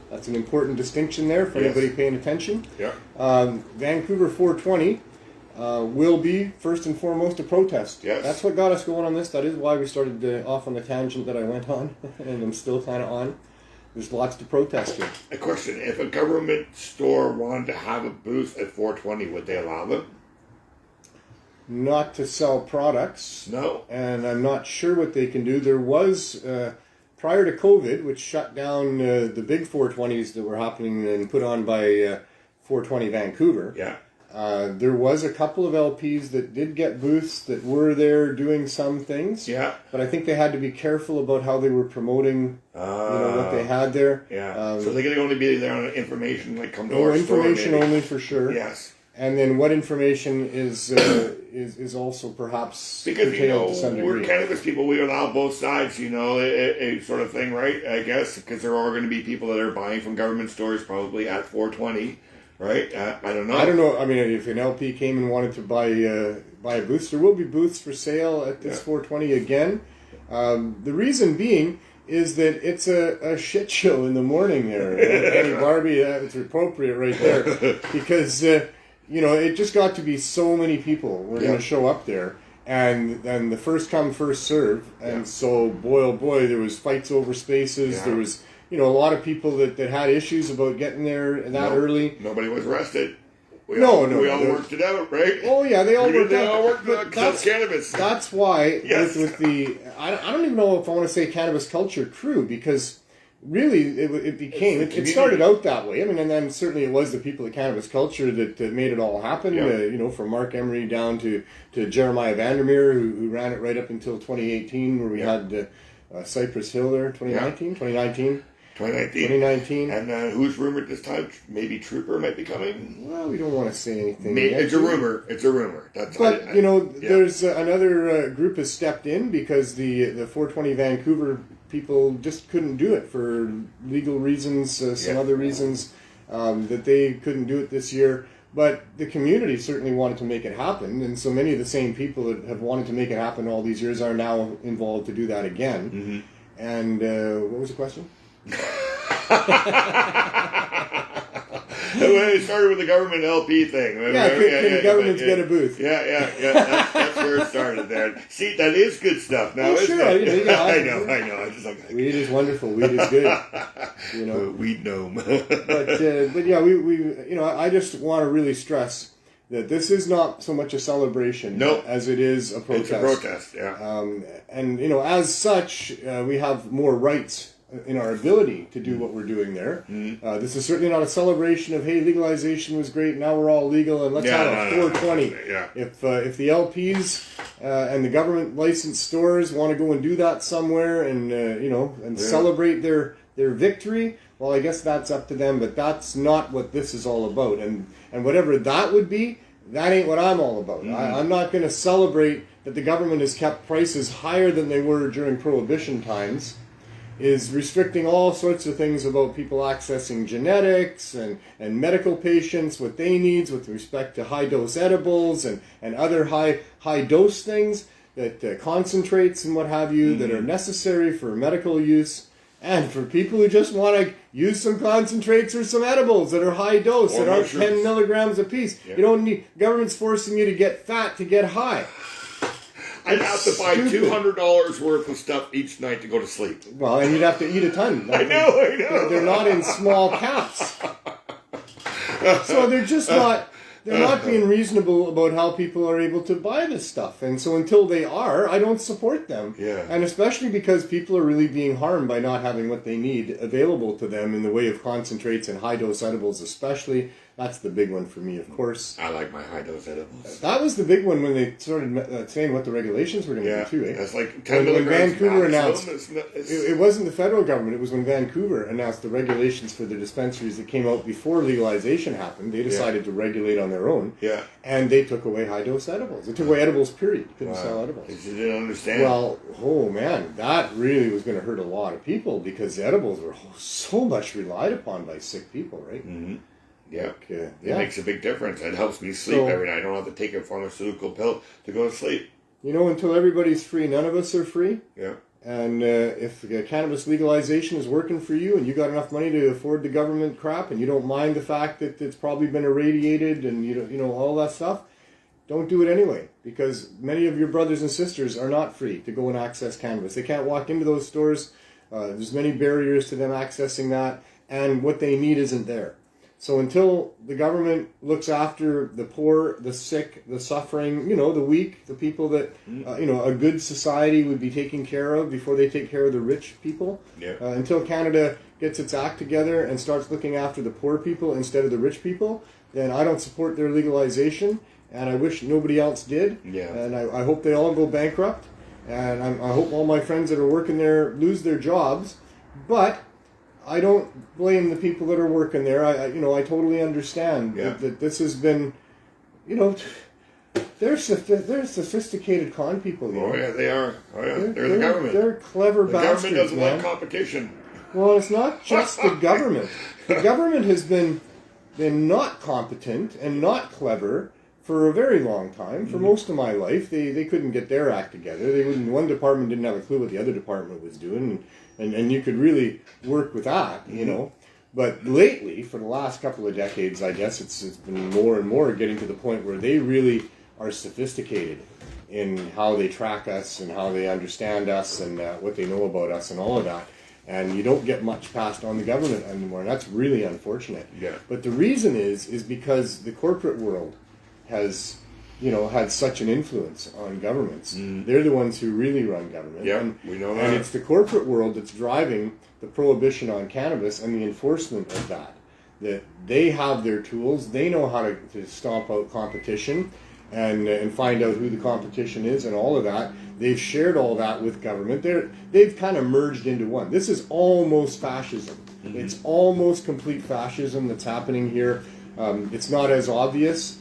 That's an important distinction there for anybody paying attention. Yeah. Vancouver 420 will be, first and foremost, a protest. Yes. That's what got us going on this. That is why we started off on the tangent that I went on, and I'm still kind of on. There's lots to protest here. A question, if a government store wanted to have a booth at 420, would they allow them? Not to sell products. No. And I'm not sure what they can do. There was, prior to COVID, which shut down the big 420s that were happening and put on by 420 Vancouver. Yeah. There was a couple of LPs that did get booths that were there doing some things. Yeah. But I think they had to be careful about how they were promoting what they had there. Yeah. So they're going to only be there on information, like come to our store. Information only for sure. Yes. And then what information is also perhaps because to some degree. We're cannabis people, we allow both sides, a sort of thing, right? I guess because there are going to be people that are buying from government stores probably at 420. Right? I don't know. I don't know. I mean, if an LP came and wanted to buy a booth, there will be booths for sale at this 420 again. The reason being is that it's a shit show in the morning there. And Barbie, it's appropriate right there. Because, it just got to be so many people were going to show up there. And the first come, first serve. And so, boy, oh boy, there was fights over spaces. Yeah. There was... a lot of people that had issues about getting there early. Nobody was arrested. We all worked it out, right? Oh yeah, they all worked it out. That's cannabis. That's why with the I don't even know if I want to say cannabis culture crew, because really it became it started out that way. I mean, and then certainly it was the people at Cannabis Culture that made it all happen. Yeah. From Mark Emery down to Jeremiah Vandermeer, who ran it right up until 2018, where we had Cypress Hill there. 2019. 2019. And who's rumored this time? Maybe Trooper might be coming? Well, we don't want to say anything. It's a rumor. There's another group has stepped in because the 420 Vancouver people just couldn't do it for legal reasons, some other reasons that they couldn't do it this year. But the community certainly wanted to make it happen, and so many of the same people that have wanted to make it happen all these years are now involved to do that again. Mm-hmm. And what was the question? It started with the government LP thing. Can the governments get a booth? Yeah. That's where it started there. See, that is good stuff. Now, isn't sure. it? I know. I just Weed is wonderful. Weed is good. Weed gnome. but yeah, we I just want to really stress that this is not so much a celebration as it is a protest. It's a protest, yeah. And as such, we have more rights in our ability to do what we're doing there. Mm-hmm. This is certainly not a celebration of, hey, legalization was great, now we're all legal, and let's have a 420. Yeah. If the LPs and the government licensed stores want to go and do that somewhere and celebrate their victory, well, I guess that's up to them, but that's not what this is all about. And whatever that would be, that ain't what I'm all about. Mm-hmm. I'm not going to celebrate that the government has kept prices higher than they were during Prohibition times, is restricting all sorts of things about people accessing genetics and medical patients, what they need with respect to high-dose edibles and other high-dose things, that concentrates and what have you, that are necessary for medical use, and for people who just want to use some concentrates or some edibles that are high-dose, that are 10 milligrams a piece. Yeah. You don't need, government's forcing you to get fat to get high. I'd have to buy $200 worth of stuff each night to go to sleep. Well, and you'd have to eat a ton. I know. They're not in small caps. So they're just not... They're not being reasonable about how people are able to buy this stuff. And so until they are, I don't support them. Yeah. And especially because people are really being harmed by not having what they need available to them in the way of concentrates and high-dose edibles especially. That's the big one for me, of course. I like my high-dose edibles. That was the big one when they started saying what the regulations were going to be, too, eh? That's like 10 when Vancouver announced... it's it wasn't the federal government, it was when Vancouver announced the regulations for the dispensaries that came out before legalization happened. They decided to regulate on their own. Yeah. And they took away high-dose edibles. They took away edibles, period. You couldn't sell edibles. Because you didn't understand. Well, oh man, that really was going to hurt a lot of people because the edibles were so much relied upon by sick people, right? Mm-hmm. Yeah. Like, It makes a big difference. It helps me sleep every night. I don't have to take a pharmaceutical pill to go to sleep. Until everybody's free, none of us are free. Yeah. And if cannabis legalization is working for you and you got enough money to afford the government crap and you don't mind the fact that it's probably been irradiated and all that stuff, don't do it anyway, because many of your brothers and sisters are not free to go and access cannabis. They can't walk into those stores. There's many barriers to them accessing that, and what they need isn't there. So until the government looks after the poor, the sick, the suffering, the weak, the people that, a good society would be taking care of before they take care of the rich people, until Canada gets its act together and starts looking after the poor people instead of the rich people, then I don't support their legalization, and I wish nobody else did. Yeah. And I hope they all go bankrupt, and I hope all my friends that are working there lose their jobs, but I don't blame the people that are working there. I totally understand that this has been, they're sophisticated con people. Oh yeah, they are. Oh yeah, they're the government. They're clever bastards. The government doesn't like competition. Well, it's not just the government. The government has been not competent and not clever for a very long time. For most of my life, they couldn't get their act together. One department didn't have a clue what the other department was doing. And you could really work with that, But lately, for the last couple of decades, I guess it's been more and more getting to the point where they really are sophisticated in how they track us and how they understand us and what they know about us and all of that. And you don't get much passed on the government anymore, and that's really unfortunate. Yeah. But the reason is because the corporate world has had such an influence on governments. They're the ones who really run government. Yeah, we know that. And it's the corporate world that's driving the prohibition on cannabis and the enforcement of that. That they have their tools, they know how to stomp out competition and find out who the competition is and all of that. They've shared all that with government. They've kind of merged into one. This is almost fascism. It's almost complete fascism that's happening here. It's not as obvious,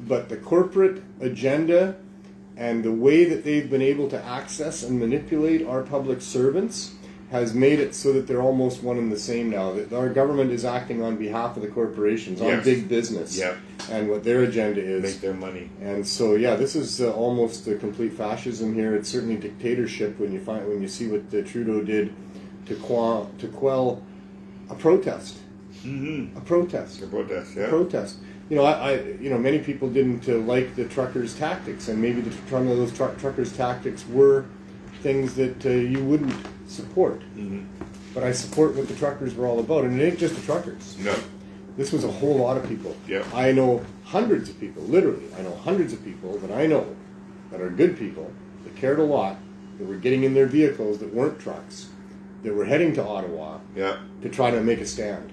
but the corporate agenda and the way that they've been able to access and manipulate our public servants has made it so that they're almost one and the same now. That our government is acting on behalf of the corporations, on big business, and what their agenda is. Make their money. And so, this is almost a complete fascism here. It's certainly dictatorship when you see what Trudeau did to quell a protest. Mm-hmm. A protest. A protest, yeah. A protest. Many people didn't like the truckers' tactics, and maybe some of those truckers' tactics were things that you wouldn't support. Mm-hmm. But I support what the truckers were all about, and it ain't just the truckers. No. This was a whole lot of people. Yeah. I know hundreds of people, literally, hundreds of people that I know that are good people, that cared a lot, that were getting in their vehicles that weren't trucks, that were heading to Ottawa to try to make a stand.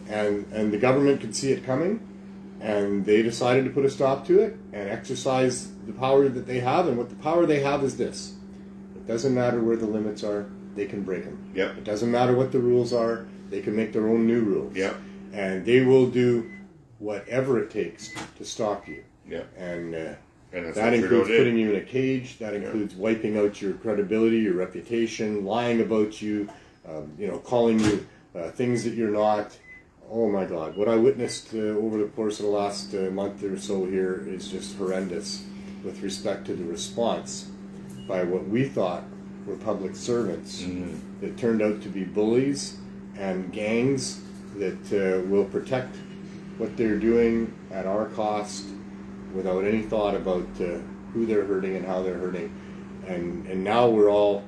And the government could see it coming, and they decided to put a stop to it and exercise the power that they have. And what the power they have is this: it doesn't matter where the limits are, they can break them. Yep. It doesn't matter what the rules are, they can make their own new rules. Yep. And they will do whatever it takes to stop you. Yep. And that's that what includes Trudeau putting you in a cage. That includes wiping out your credibility, your reputation, lying about you, calling you things that you're not. Oh my God! What I witnessed over the course of the last month or so here is just horrendous, with respect to the response by what we thought were public servants that turned out to be bullies and gangs that will protect what they're doing at our cost, without any thought about who they're hurting and how they're hurting. And now we're all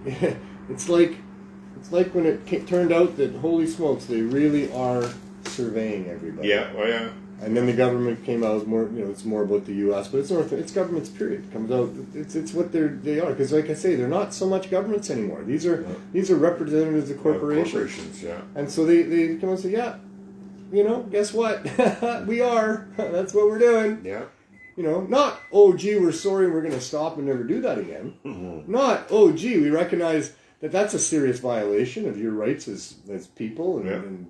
it's like when it turned out that, holy smokes, they really are surveying everybody. Yeah, well, yeah. And then the government came out more. It's more about the U.S., but it's governments. Period. It comes out. It's what they are. Because, like I say, they're not so much governments anymore. These are representatives of corporations. Corporations, yeah. And so they come and say, guess what? We are. That's what we're doing. Yeah. Not, oh, gee, we're sorry and we're going to stop and never do that again. Mm-hmm. Not, oh, gee, we recognize that that's a serious violation of your rights as people and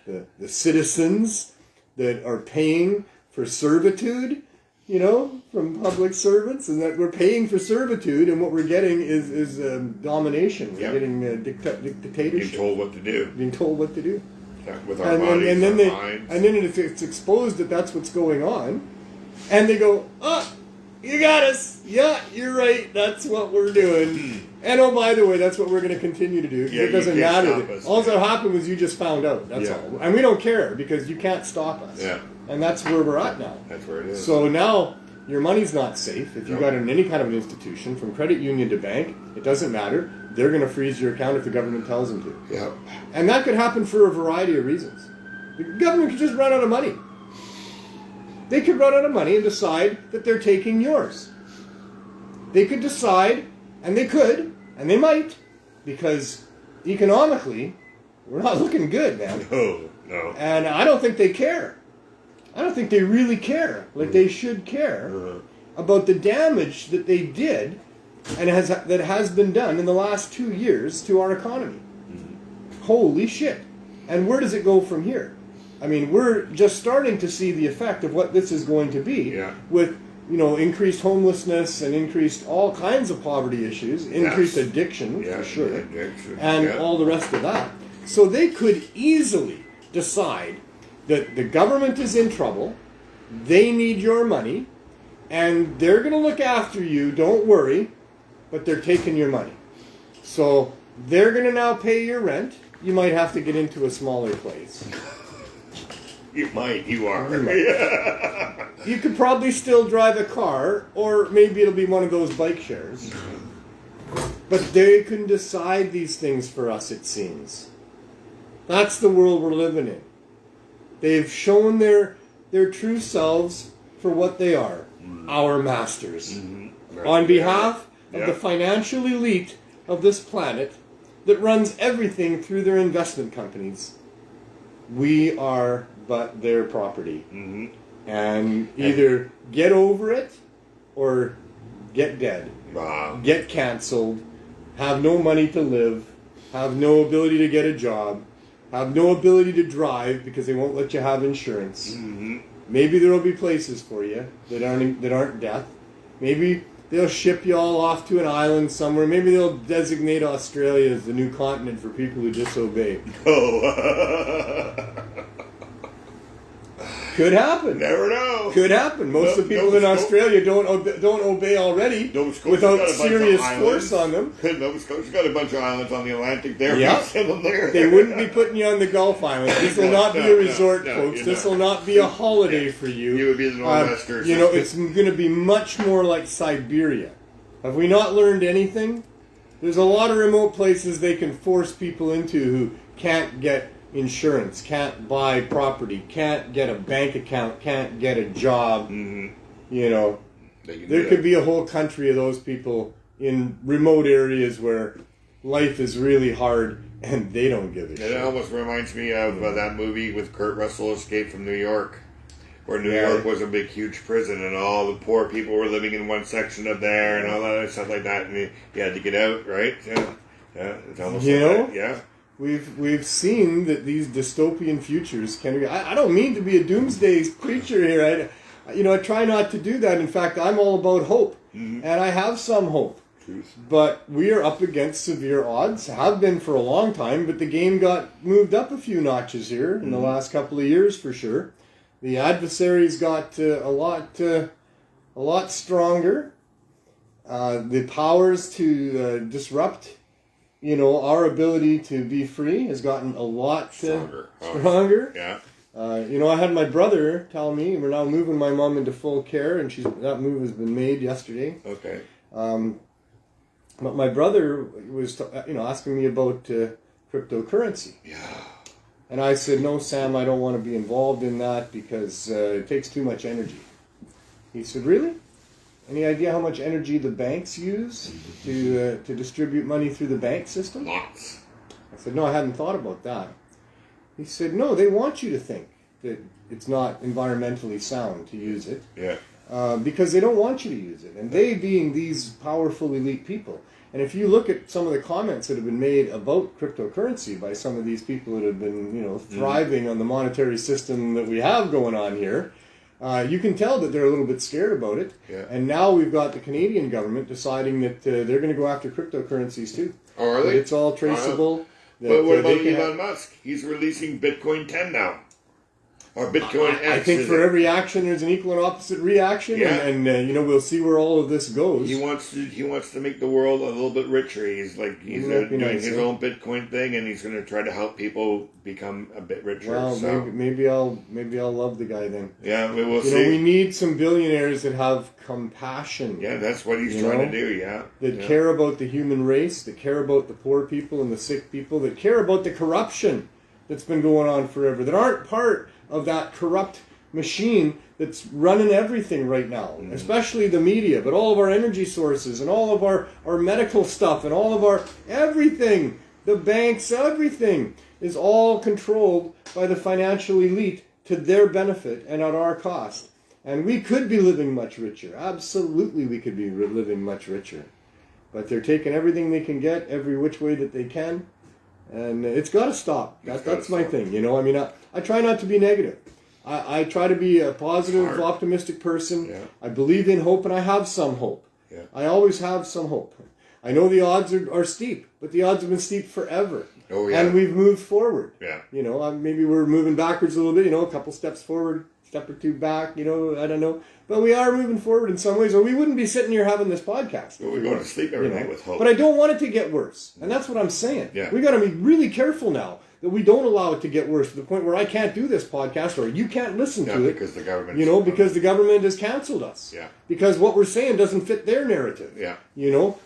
the citizens that are paying for servitude, from public servants, and that we're paying for servitude, and what we're getting is domination. We're getting dictatorship. Being told what to do. Being told what to do. Yeah, with our bodies, and then minds. And then it's exposed that that's what's going on, and they go, you got us. Yeah, you're right. That's what we're doing. And oh, by the way, that's what we're going to continue to do. Yeah, it doesn't matter. All that happened was you just found out. That's all. And we don't care because you can't stop us. Yeah. And that's where we're at now. That's where it is. So now your money's not safe. If you got in any kind of an institution, from credit union to bank, it doesn't matter. They're going to freeze your account if the government tells them to. Yeah. And that could happen for a variety of reasons. The government could just run out of money. They could run out of money and decide that they're taking yours. They could decide, and they could, and they might, because economically, we're not looking good, man. No. And I don't think they care. I don't think they really care, like they should care, about the damage that they did and that has been done in the last 2 years to our economy. Holy shit. And where does it go from here? I mean, we're just starting to see the effect of what this is going to be with, increased homelessness and increased all kinds of poverty issues, increased addiction, for sure, and all the rest of that. So they could easily decide that the government is in trouble, they need your money, and they're going to look after you, don't worry, but they're taking your money. So they're going to now pay your rent. You might have to get into a smaller place. You might. You are. You could probably still drive a car, or maybe it'll be one of those bike shares. But they can decide these things for us, it seems. That's the world we're living in. They've shown their true selves for what they are, our masters. Right. On behalf of the financial elite of this planet that runs everything through their investment companies, we are but their property. And either get over it or get dead. Wow. Get canceled, have no money to live, have no ability to get a job, have no ability to drive because they won't let you have insurance. Maybe there will be places for you that aren't death. Maybe they'll ship you all off to an island somewhere. Maybe they'll designate Australia as the new continent for people who disobey. Oh. Could happen. Never know. Could happen. Most of the people in Australia don't obey already without serious force on them. Nova Scotia's got a bunch of islands on the Atlantic there. Yeah. Send them there. They wouldn't be putting you on the Gulf Islands. This will not be a resort, folks. This will not be a holiday for you. You would be the Northwesters. You know, it's going to be much more like Siberia. Have we not learned anything? There's a lot of remote places they can force people into who can't get insurance, can't buy property, can't get a bank account, can't get a job. You know, there could be a whole country of those people in remote areas where life is really hard and they don't give a shit. It almost reminds me of that movie with Kurt Russell, Escape from New York, where New York was a big, huge prison and all the poor people were living in one section of there and all that other stuff like that, and you had to get out, right? Yeah, it's almost like that. Yeah. We've seen that these dystopian futures can. I don't mean to be a doomsday preacher here. I try not to do that. In fact, I'm all about hope, and I have some hope. Truth. But we are up against severe odds. Have been for a long time. But the game got moved up a few notches here in the last couple of years, for sure. The adversaries got a lot stronger. The powers to disrupt. Our ability to be free has gotten a lot stronger. Yeah. I had my brother tell me we're now moving my mom into full care, and that move has been made yesterday. Okay. But my brother was, asking me about cryptocurrency. Yeah. And I said, no, Sam, I don't want to be involved in that because it takes too much energy. He said, really? Any idea how much energy the banks use to distribute money through the bank system? Lots. I said, no, I hadn't thought about that. He said, no, they want you to think that it's not environmentally sound to use it. Yeah. Because they don't want you to use it. And they being these powerful elite people. And if you look at some of the comments that have been made about cryptocurrency by some of these people that have been, thriving on the monetary system that we have going on here, you can tell that they're a little bit scared about it. Yeah. And now we've got the Canadian government deciding that they're going to go after cryptocurrencies too. Oh, are they? It's all traceable. But what about Elon Musk? He's releasing Bitcoin 10 now. Or Bitcoin X. I think for every action, there's an equal and opposite reaction, Yeah. and we'll see where all of this goes. He wants to make the world a little bit richer. He's doing his own Bitcoin thing, and he's going to try to help people become a bit richer. Well, so. maybe I'll love the guy then. Yeah, we'll see. We need some billionaires that have compassion. Yeah, that's what he's trying to do. Yeah, that care about the human race, that care about the poor people and the sick people, that care about the corruption that's been going on forever, that aren't part of that corrupt machine that's running everything right now, especially the media, but all of our energy sources and all of our medical stuff and all of our everything, the banks, everything is all controlled by the financial elite to their benefit and at our cost. And we could be living much richer. Absolutely we could be living much richer. But they're taking everything they can get, every which way that they can. And it's got to stop. That's my thing. I try not to be negative. I try to be a positive, optimistic person. Yeah. I believe in hope, and I have some hope. Yeah. I always have some hope. I know the odds are steep, but the odds have been steep forever. Oh, yeah. And we've moved forward. Yeah. Maybe we're moving backwards a little bit, a couple steps forward, step or two back, I don't know. But we are moving forward in some ways, or we wouldn't be sitting here having this podcast. Well, we're going to sleep every night with hope. But I don't want it to get worse. And that's what I'm saying. Yeah. We got to be really careful now that we don't allow it to get worse to the point where I can't do this podcast or you can't listen to it. Because the government... because the government has canceled us. Yeah. Because what we're saying doesn't fit their narrative. Yeah.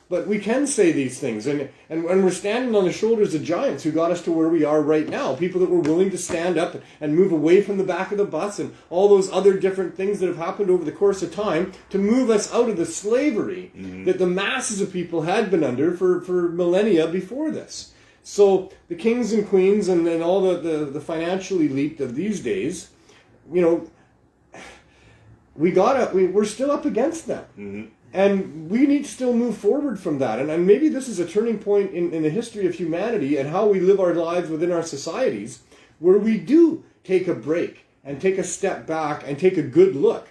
But we can say these things. And we're standing on the shoulders of giants who got us to where we are right now. People that were willing to stand up and move away from the back of the bus and all those other different things that have happened over the course of time to move us out of the slavery that the masses of people had been under for millennia before this. So the kings and queens and all the financial elite of these days, we're still up against them. Mm-hmm. And we need to still move forward from that. And maybe this is a turning point in the history of humanity and how we live our lives within our societies, where we do take a break and take a step back and take a good look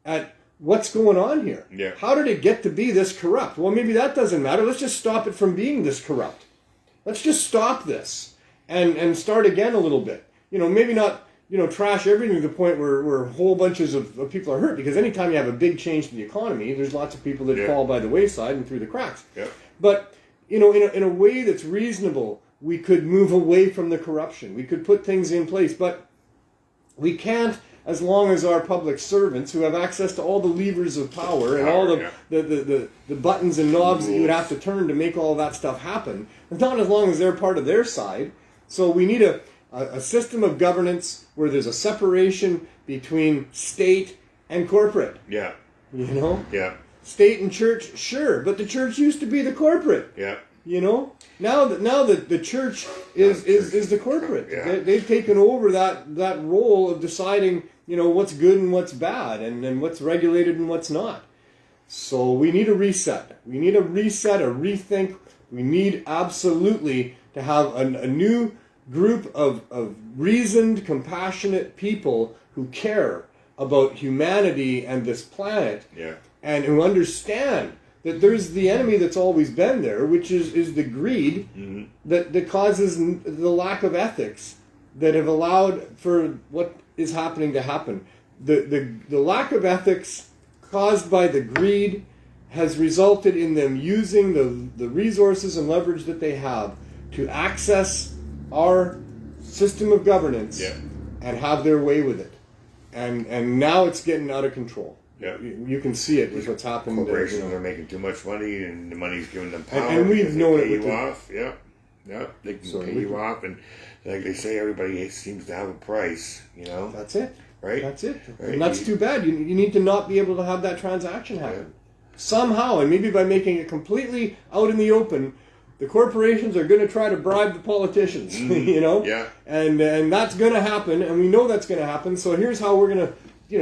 at what's going on here? Yeah. How did it get to be this corrupt? Well, maybe that doesn't matter. Let's just stop it from being this corrupt. Let's just stop this and start again a little bit. Maybe not, trash everything to the point where whole bunches of people are hurt, because anytime you have a big change to the economy, there's lots of people that fall by the wayside and through the cracks. Yeah. But, in a way that's reasonable, we could move away from the corruption. We could put things in place, but we can't as long as our public servants, who have access to all the levers of power and all the buttons and knobs that you would have to turn to make all that stuff happen, not as long as they're part of their side. So we need a system of governance where there's a separation between state and corporate. Yeah. Yeah. State and church, sure, but the church used to be the corporate. Yeah. Now that the church is the corporate. Yeah. They've taken over that role of deciding, what's good and what's bad, and what's regulated and what's not. So we need a reset. We need a reset, a rethink. We need absolutely to have a new group of reasoned, compassionate people who care about humanity and this planet, and who understand that there's the enemy that's always been there, which is the greed that causes the lack of ethics that have allowed for what is happening to happen. The lack of ethics caused by the greed has resulted in them using the resources and leverage that they have to access our system of governance and have their way with it. And now it's getting out of control. Yeah. You can see it with what's happened. Corporations are making too much money, and the money's giving them power. And we've known it with off. Yeah. They can pay you off, and like they say, everybody seems to have a price. That's it. Right. That's it. Right. And that's too bad. You need to not be able to have that transaction happen somehow, and maybe by making it completely out in the open. The corporations are going to try to bribe the politicians, Yeah. And that's going to happen, and we know that's going to happen. So here's how we're going to,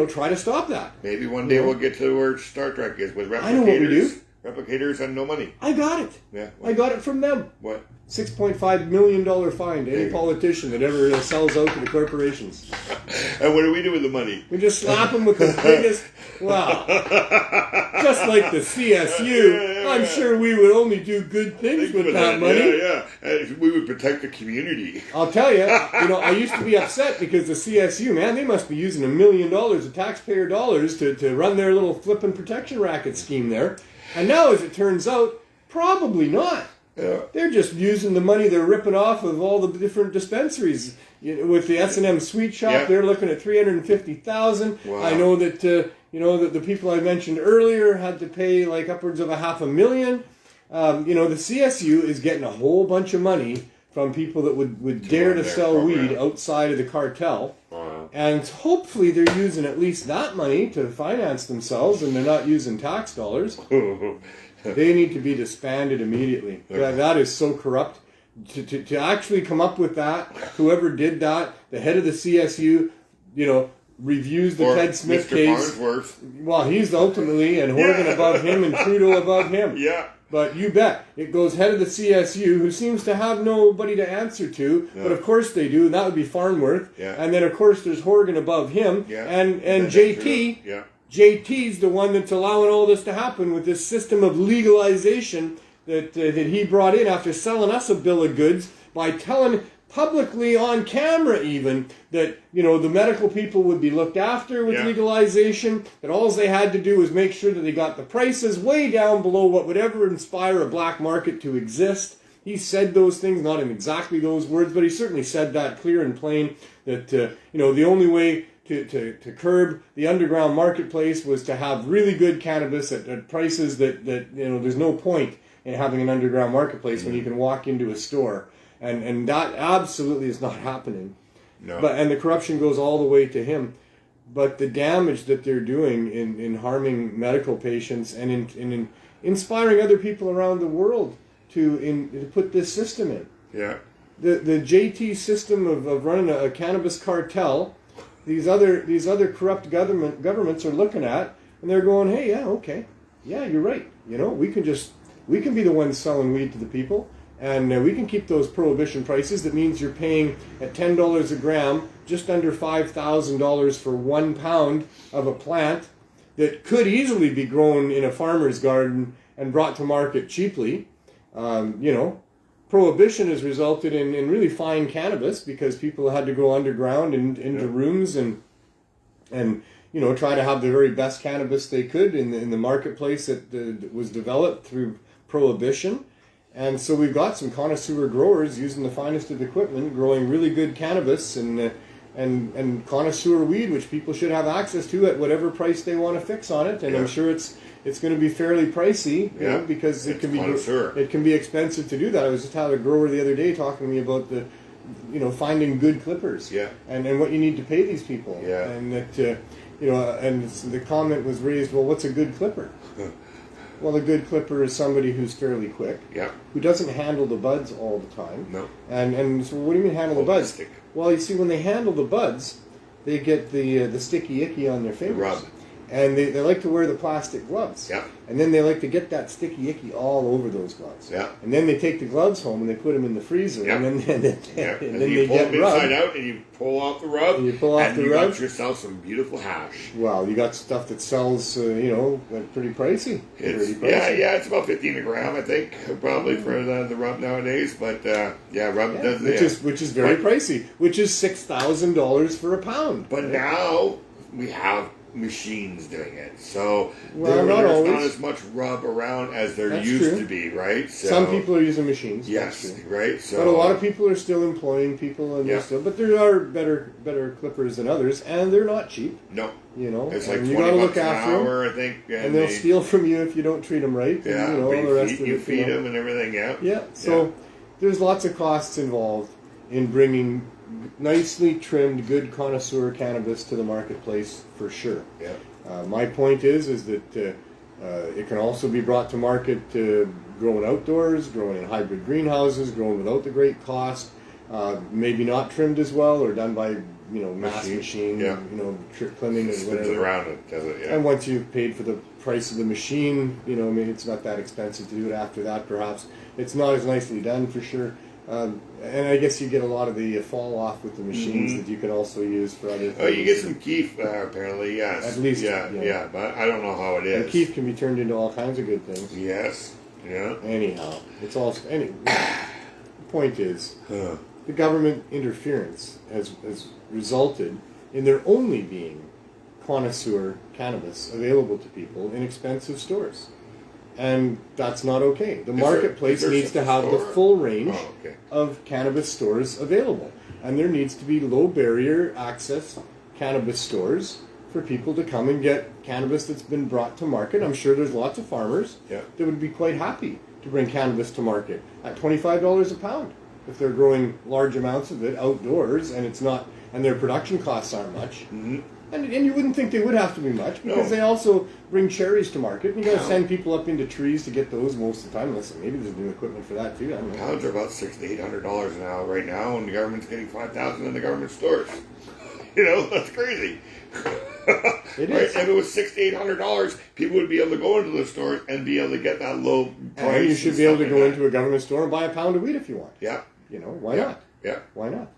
try to stop that. Maybe one day we'll get to where Star Trek is with replicators. I know what we do. Replicators and no money. I got it. Yeah. I got it from them. What? $6.5 million fine to any politician that ever sells out to the corporations. And what do we do with the money? We just slap them with the biggest, just like the CSU. I'm sure we would only do good things with that money. Yeah. We would protect the community. I'll tell you, I used to be upset because the CSU, man, they must be using $1 million of taxpayer dollars to run their little flipping protection racket scheme there. And now, as it turns out, probably not. Yeah. They're just using the money they're ripping off of all the different dispensaries. With the S&M Sweet Shop, they're looking at $350,000. Wow. I know that that the people I mentioned earlier had to pay like upwards of $500,000. The CSU is getting a whole bunch of money from people that would dare to sell weed outside of the cartel. Wow. And hopefully they're using at least that money to finance themselves, and they're not using tax dollars. They need to be disbanded immediately. That is so corrupt. To actually come up with that, whoever did that, the head of the CSU, reviews the Ted Smith Mr. case. Farnsworth. Well, he's ultimately, and Horgan above him, and Trudeau above him. Yeah. But you bet, it goes head of the CSU, who seems to have nobody to answer to, but of course they do, and that would be Farnworth. Yeah. And then, of course, there's Horgan above him, and JT. Yeah. JT's the one that's allowing all this to happen with this system of legalization that he brought in after selling us a bill of goods by telling publicly on camera even that the medical people would be looked after with legalization, that all they had to do was make sure that they got the prices way down below what would ever inspire a black market to exist. He said those things, not in exactly those words, but he certainly said that clear and plain, that the only way to curb the underground marketplace was to have really good cannabis at prices that there's no point in having an underground marketplace when you can walk into a store. And that absolutely is not happening. No. And the corruption goes all the way to him. But the damage that they're doing in harming medical patients and in inspiring other people around the world to put this system in. Yeah. The JT system of running a cannabis cartel, these other corrupt governments are looking at, and they're going, hey, yeah, okay, yeah, you're right. We can be the ones selling weed to the people, and we can keep those prohibition prices. That means you're paying at $10 a gram, just under $5,000 for 1 pound of a plant that could easily be grown in a farmer's garden and brought to market cheaply. Prohibition has resulted in really fine cannabis because people had to go underground and into rooms and try to have the very best cannabis they could in the marketplace that was developed through prohibition. And so we've got some connoisseur growers using the finest of equipment, growing really good cannabis and connoisseur weed, which people should have access to at whatever price they want to fix on it. And I'm sure it's going to be fairly pricey, because it can be expensive to do that. I was just having a grower the other day talking to me about finding good clippers, and what you need to pay these people, and that and the comment was raised, well, what's a good clipper? Well, a good clipper is somebody who's fairly quick, who doesn't handle the buds all the time. No. And so what do you mean handle the buds? Well, you see, when they handle the buds, they get the sticky icky on their fingers. Rub. And they like to wear the plastic gloves. Yeah. And then they like to get that sticky icky all over those gloves. Yeah. And then they take the gloves home and they put them in the freezer. Yeah. And then you pull them inside out and you pull off the rub. And you pull off the rub. Got yourself some beautiful hash. Well, you got stuff that sells, pretty pricey. It's about 15 a gram, I think, probably for the rub nowadays. But rub does which is very pricey. Which is $6,000 for a pound. But now we have machines doing it, so there's not as much rub around as there used to be, right? So, some people are using machines. Yes, right. So, but a lot of people are still employing people, and but there are better clippers than others, and they're not cheap. No, it's like you got to look after an hour, I think, and they'll steal from you if you don't treat them right. Yeah, and, all the rest of it. You feed them and everything. Yeah. So there's lots of costs involved in bringing nicely trimmed, good connoisseur cannabis to the marketplace, for sure. My point is that it can also be brought to market grown outdoors, grown in hybrid greenhouses, grown without the great cost, maybe not trimmed as well, or done by mass machine, trimming and whatever. Around it, does it? And once you've paid for the price of the machine, maybe it's not that expensive to do it after that. Perhaps it's not as nicely done, for sure. And I guess you get a lot of the fall off with the machines that you can also use for other things. Oh, you get some keef, apparently, yes. At least, yeah, but I don't know how it is. And keef can be turned into all kinds of good things. Yes, yeah. Anyhow, it's also the point is, the government interference has resulted in there only being connoisseur cannabis available to people in expensive stores. And that's not okay. The marketplace needs to have the full range of cannabis stores available. And there needs to be low barrier access cannabis stores for people to come and get cannabis that's been brought to market. I'm sure there's lots of farmers that would be quite happy to bring cannabis to market at $25 a pound if they're growing large amounts of it outdoors and their production costs aren't much. And you wouldn't think they would have to be much because they also bring cherries to market. And you got to send people up into trees to get those most of the time. Listen, maybe there's new equipment for that too. I don't know. Pounds are about $600 to $800 an hour right now, and the government's getting $5,000 in the government stores. That's crazy. It right? is. If it was $600 to $800, people would be able to go into the stores and be able to get that low price. And you should be able to go into a government store and buy a pound of weed if you want. Yeah. Why not? Yeah. Why not?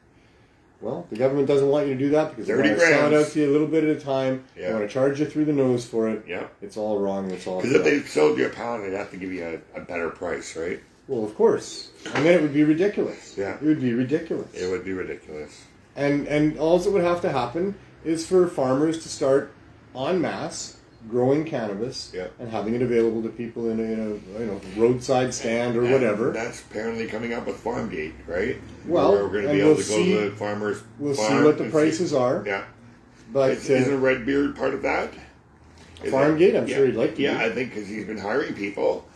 Well, the government doesn't want you to do that because they want to 30 sell it grams. out to you a little bit at a time. They want to charge you through the nose for it. Yeah. It's all wrong. It's all because if they sold you a pound, they'd have to give you a better price, right? Well, of course. And then it would be ridiculous. Yeah. It would be ridiculous. It would be ridiculous. And all that would have to happen is for farmers to start en masse growing cannabis and having it available to people in a roadside stand or whatever. That's apparently coming up with Farmgate, right? Well, we're going to be able to go to the farmer's We'll farm see what the prices are. Yeah. But isn't Redbeard part of that? Farmgate, I'm sure he'd like to. Yeah, I think because he's been hiring people.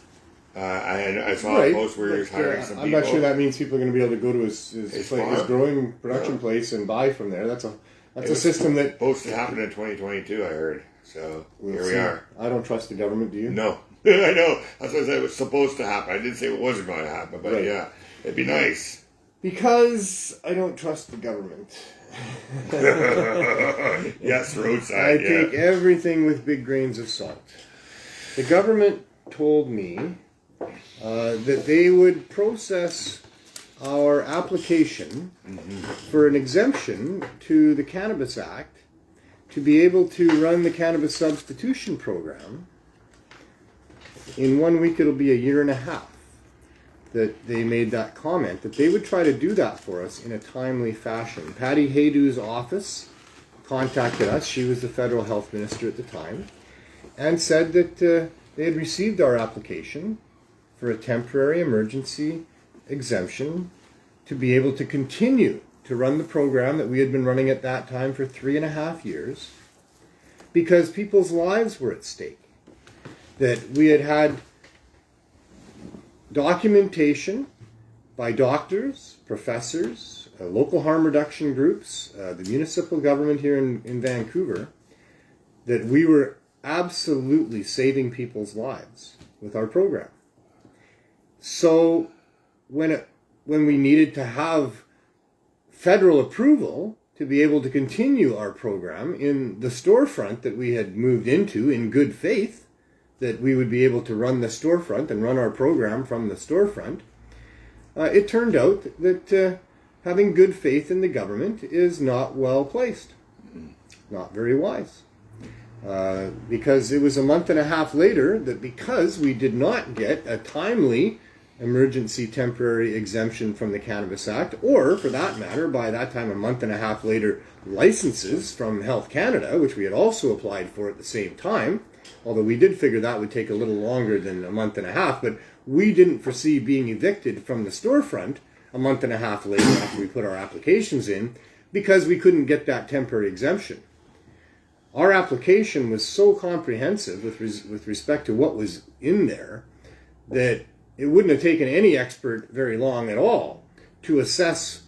I saw a post where he was hiring some people. I'm not sure that means people are going to be able to go to his growing production place and buy from there. That's a system that supposed to happen in 2022. I heard. So here we are. I don't trust the government. Do you? No, I know. That's what I said. It was supposed to happen. I didn't say it wasn't going to happen, but it'd be nice. Because I don't trust the government. Yes, roadside. I take everything with big grains of salt. The government told me that they would process our application for an exemption to the Cannabis Act to be able to run the Cannabis Substitution Program. In 1 week, it'll be a year and a half that they made that comment, that they would try to do that for us in a timely fashion. Patty Haydew's office contacted us. She was the federal health minister at the time, and said that they had received our application for a temporary emergency exemption to be able to continue to run the program that we had been running at that time for 3.5 years, because people's lives were at stake. That we had had documentation by doctors, professors, local harm reduction groups, the municipal government here in Vancouver, that we were absolutely saving people's lives with our program. So when we needed to have federal approval to be able to continue our program in the storefront that we had moved into in good faith, that we would be able to run the storefront and run our program from the storefront, it turned out that having good faith in the government is not well placed, not very wise. Because it was a month and a half later that, because we did not get a timely emergency temporary exemption from the Cannabis Act, or for that matter, by that time a month and a half later, licenses from Health Canada, which we had also applied for at the same time, although we did figure that would take a little longer than a month and a half, but we didn't foresee being evicted from the storefront a month and a half later after we put our applications in, because we couldn't get that temporary exemption. Our application was so comprehensive with respect to what was in there that it wouldn't have taken any expert very long at all to assess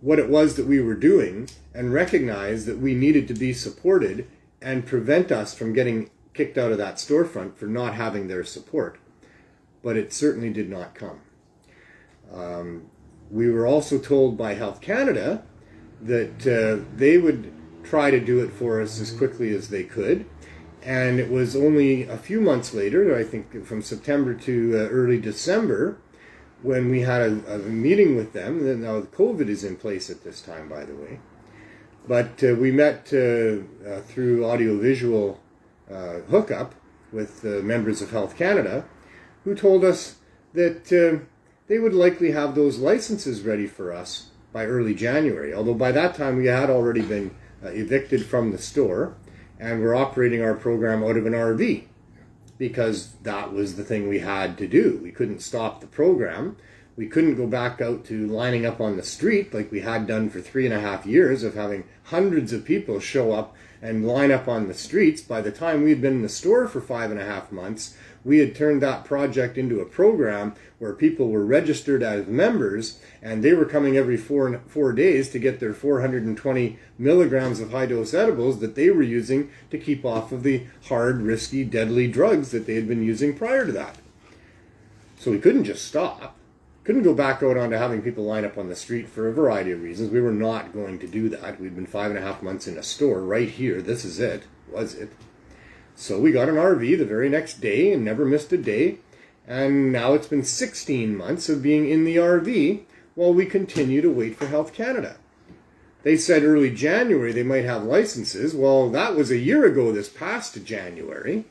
what it was that we were doing and recognize that we needed to be supported and prevent us from getting kicked out of that storefront for not having their support. But it certainly did not come. We were also told by Health Canada that they would try to do it for us as quickly as they could. And it was only a few months later, I think from September to early December, when we had a meeting with them. Now COVID is in place at this time, by the way. But we met through audiovisual hookup with members of Health Canada, who told us that they would likely have those licenses ready for us by early January. Although by that time we had already been evicted from the store, and we're operating our program out of an RV, because that was the thing we had to do. We couldn't stop the program. We couldn't go back out to lining up on the street like we had done for 3.5 years, of having hundreds of people show up and line up on the streets. By the time we'd been in the store for 5.5 months, we had turned that project into a program where people were registered as members, and they were coming every four days to get their 420 milligrams of high-dose edibles that they were using to keep off of the hard, risky, deadly drugs that they had been using prior to that. So we couldn't just stop. Couldn't go back out onto having people line up on the street for a variety of reasons. We were not going to do that. We'd been 5.5 months in a store right here. This is it. Was it? So we got an RV the very next day and never missed a day. And now it's been 16 months of being in the RV while we continue to wait for Health Canada. They said early January they might have licenses. Well, that was a year ago this past January.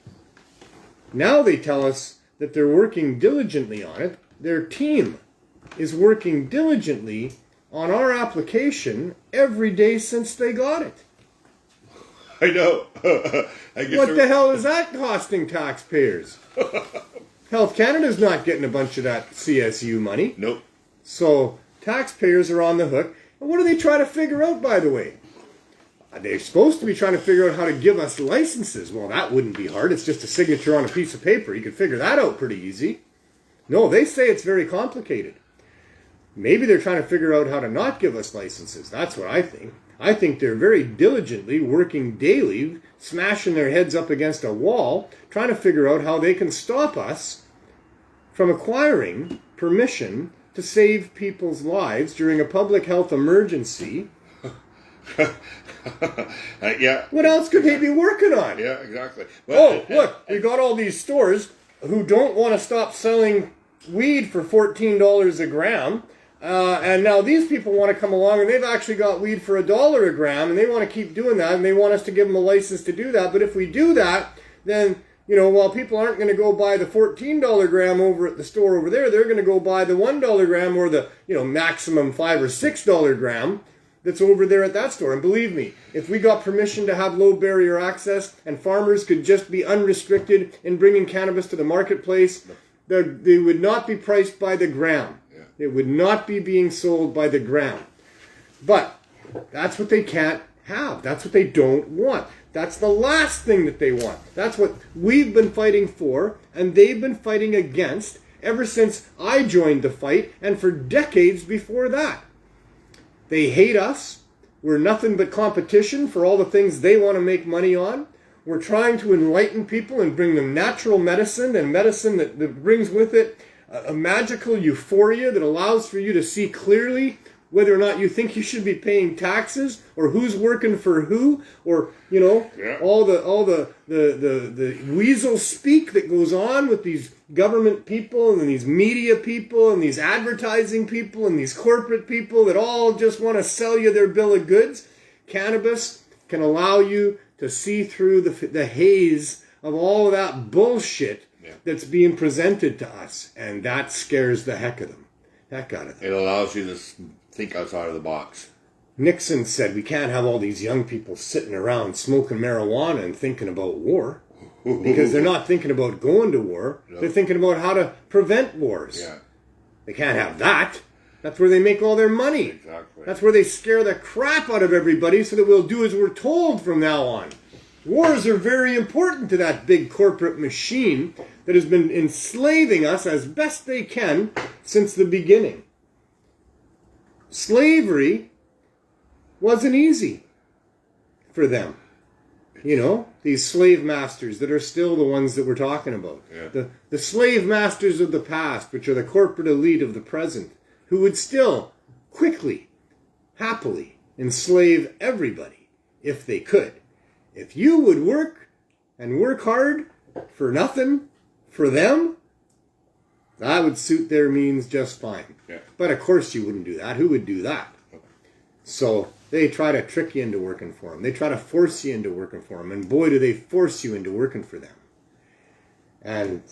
Now they tell us that they're working diligently on it. Their team is working diligently on our application every day since they got it. I know. What the hell is that costing taxpayers? Health Canada's not getting a bunch of that CSU money. Nope. So taxpayers are on the hook. And what are they trying to figure out, by the way? They're supposed to be trying to figure out how to give us licenses. Well, that wouldn't be hard. It's just a signature on a piece of paper. You could figure that out pretty easy. No, they say it's very complicated. Maybe they're trying to figure out how to not give us licenses. That's what I think. I think they're very diligently working daily, smashing their heads up against a wall, trying to figure out how they can stop us from acquiring permission to save people's lives during a public health emergency. Yeah. What else could they be working on? Yeah, exactly. Well, Look, we got all these stores who don't want to stop selling weed for $14 a gram. And now these people want to come along and they've actually got weed for $1 a gram and they want to keep doing that and they want us to give them a license to do that. But if we do that, then, while people aren't going to go buy the $14 gram over at the store over there, they're going to go buy the $1 gram or the, maximum $5 or $6 gram that's over there at that store. And believe me, if we got permission to have low barrier access and farmers could just be unrestricted in bringing cannabis to the marketplace, they would not be priced by the gram. Yeah. It would not be being sold by the gram. But that's what they can't have. That's what they don't want. That's the last thing that they want. That's what we've been fighting for and they've been fighting against ever since I joined the fight and for decades before that. They hate us. We're nothing but competition for all the things they want to make money on. We're trying to enlighten people and bring them natural medicine and medicine that brings with it a magical euphoria that allows for you to see clearly whether or not you think you should be paying taxes or who's working for who or, all the weasel speak that goes on with these government people and these media people and these advertising people and these corporate people that all just want to sell you their bill of goods. Cannabis can allow you to see through the haze of all of that bullshit that's being presented to us. And that scares the heck out of them. It allows you to think outside of the box. Nixon said we can't have all these young people sitting around smoking marijuana and thinking about war. Because they're not thinking about going to war. No. They're thinking about how to prevent wars. Yeah. They can't have that. That's where they make all their money. Exactly. That's where they scare the crap out of everybody so that we'll do as we're told from now on. Wars are very important to that big corporate machine that has been enslaving us as best they can since the beginning. Slavery wasn't easy for them. These slave masters that are still the ones that we're talking about. Yeah. The slave masters of the past, which are the corporate elite of the present, who would still quickly, happily enslave everybody if they could. If you would work and work hard for nothing for them, that would suit their means just fine. Yeah. But of course you wouldn't do that. Who would do that? So they try to trick you into working for them. They try to force you into working for them. And boy, do they force you into working for them. And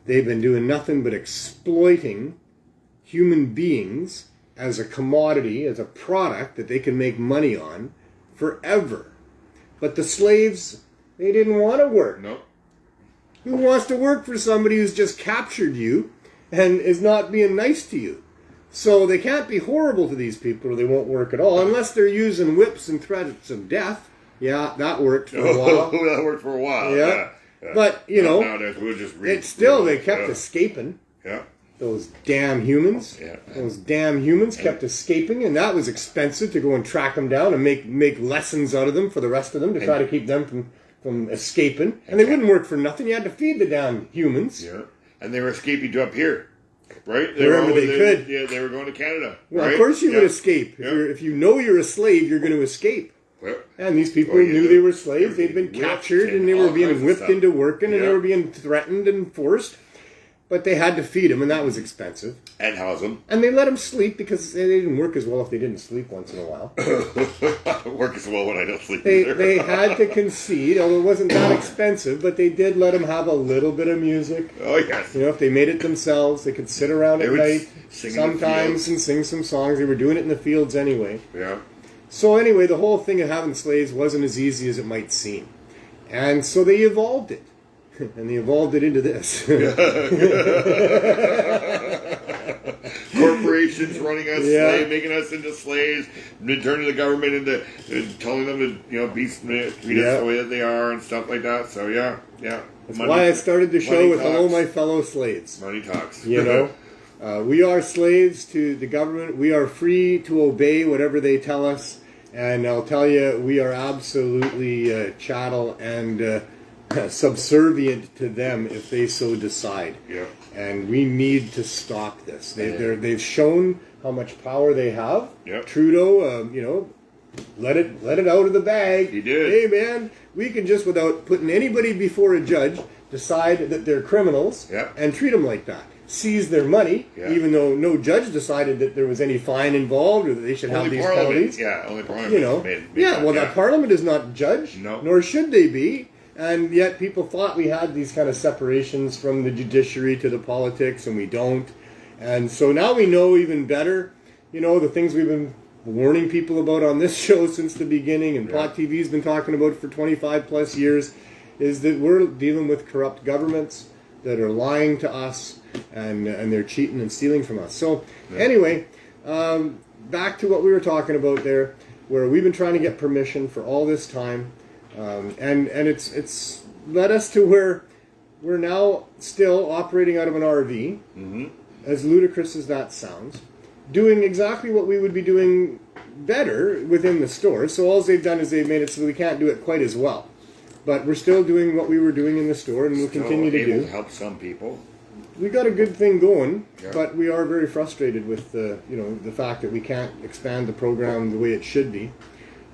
they've been doing nothing but exploiting human beings as a commodity, as a product that they can make money on forever. But the slaves, they didn't want to work. Nope. Who wants to work for somebody who's just captured you and is not being nice to you? So they can't be horrible to these people or they won't work at all, unless they're using whips and threats of death. Yeah, that worked for a while. That worked for a while. Yeah. But, nowadays we'll just read. It's still, they kept escaping. Yeah. Those damn humans. Yeah. Those damn humans kept escaping, and that was expensive to go and track them down and make lessons out of them for the rest of them to try to keep them from escaping. And they wouldn't work for nothing. You had to feed the damn humans. Yeah. And they were escaping to up here. Right? Wherever they could. Yeah, they were going to Canada. Well, right? Of course you would escape. If you know you're a slave, you're going to escape. And these people knew they were slaves. They'd been captured and they were being whipped into working and they were being threatened and forced. But they had to feed them, and that was expensive. And house them. And they let them sleep because they didn't work as well if they didn't sleep once in a while. Work as well when I don't sleep They had to concede, although it wasn't that expensive, but they did let them have a little bit of music. Oh, yes. If they made it themselves, they could sit around at night sometimes and sing some songs. They were doing it in the fields anyway. Yeah. So anyway, the whole thing of having slaves wasn't as easy as it might seem. And so they evolved it. And they evolved it into this. Corporations running us, making us into slaves, turning the government into telling them to treat us the way that they are and stuff like that. So that's why I started the show with "Hello, my fellow slaves." Money talks. We are slaves to the government. We are free to obey whatever they tell us, and I'll tell you, we are absolutely chattel and subservient to them if they so decide. Yeah. And we need to stop this. They've shown how much power they have. Yep. Trudeau, let it out of the bag. He did. Hey, man, we can just, without putting anybody before a judge, decide that they're criminals and treat them like that. seize their money, Yeah. even though no judge decided that there was any fine involved or that they should have these penalties. Yeah, only Parliament. You know, that Parliament is not judge, nor should they be. And yet people thought we had these kind of separations from the judiciary to the politics, and we don't. And so now we know even better, you know, the things we've been warning people about on this show since the beginning, and Pot TV's been talking about for 25 plus years, is that we're dealing with corrupt governments that are lying to us, and they're cheating and stealing from us. So anyway, back to what we were talking about there, where we've been trying to get permission for all this time, and it's led us to where we're now still operating out of an RV, as ludicrous as that sounds, doing exactly what we would be doing better within the store. So all they've done is they've made it so we can't do it quite as well. But we're still doing what we were doing in the store, and we'll continue to do. To help some people. We got a good thing going, but we are very frustrated with the fact that we can't expand the program the way it should be.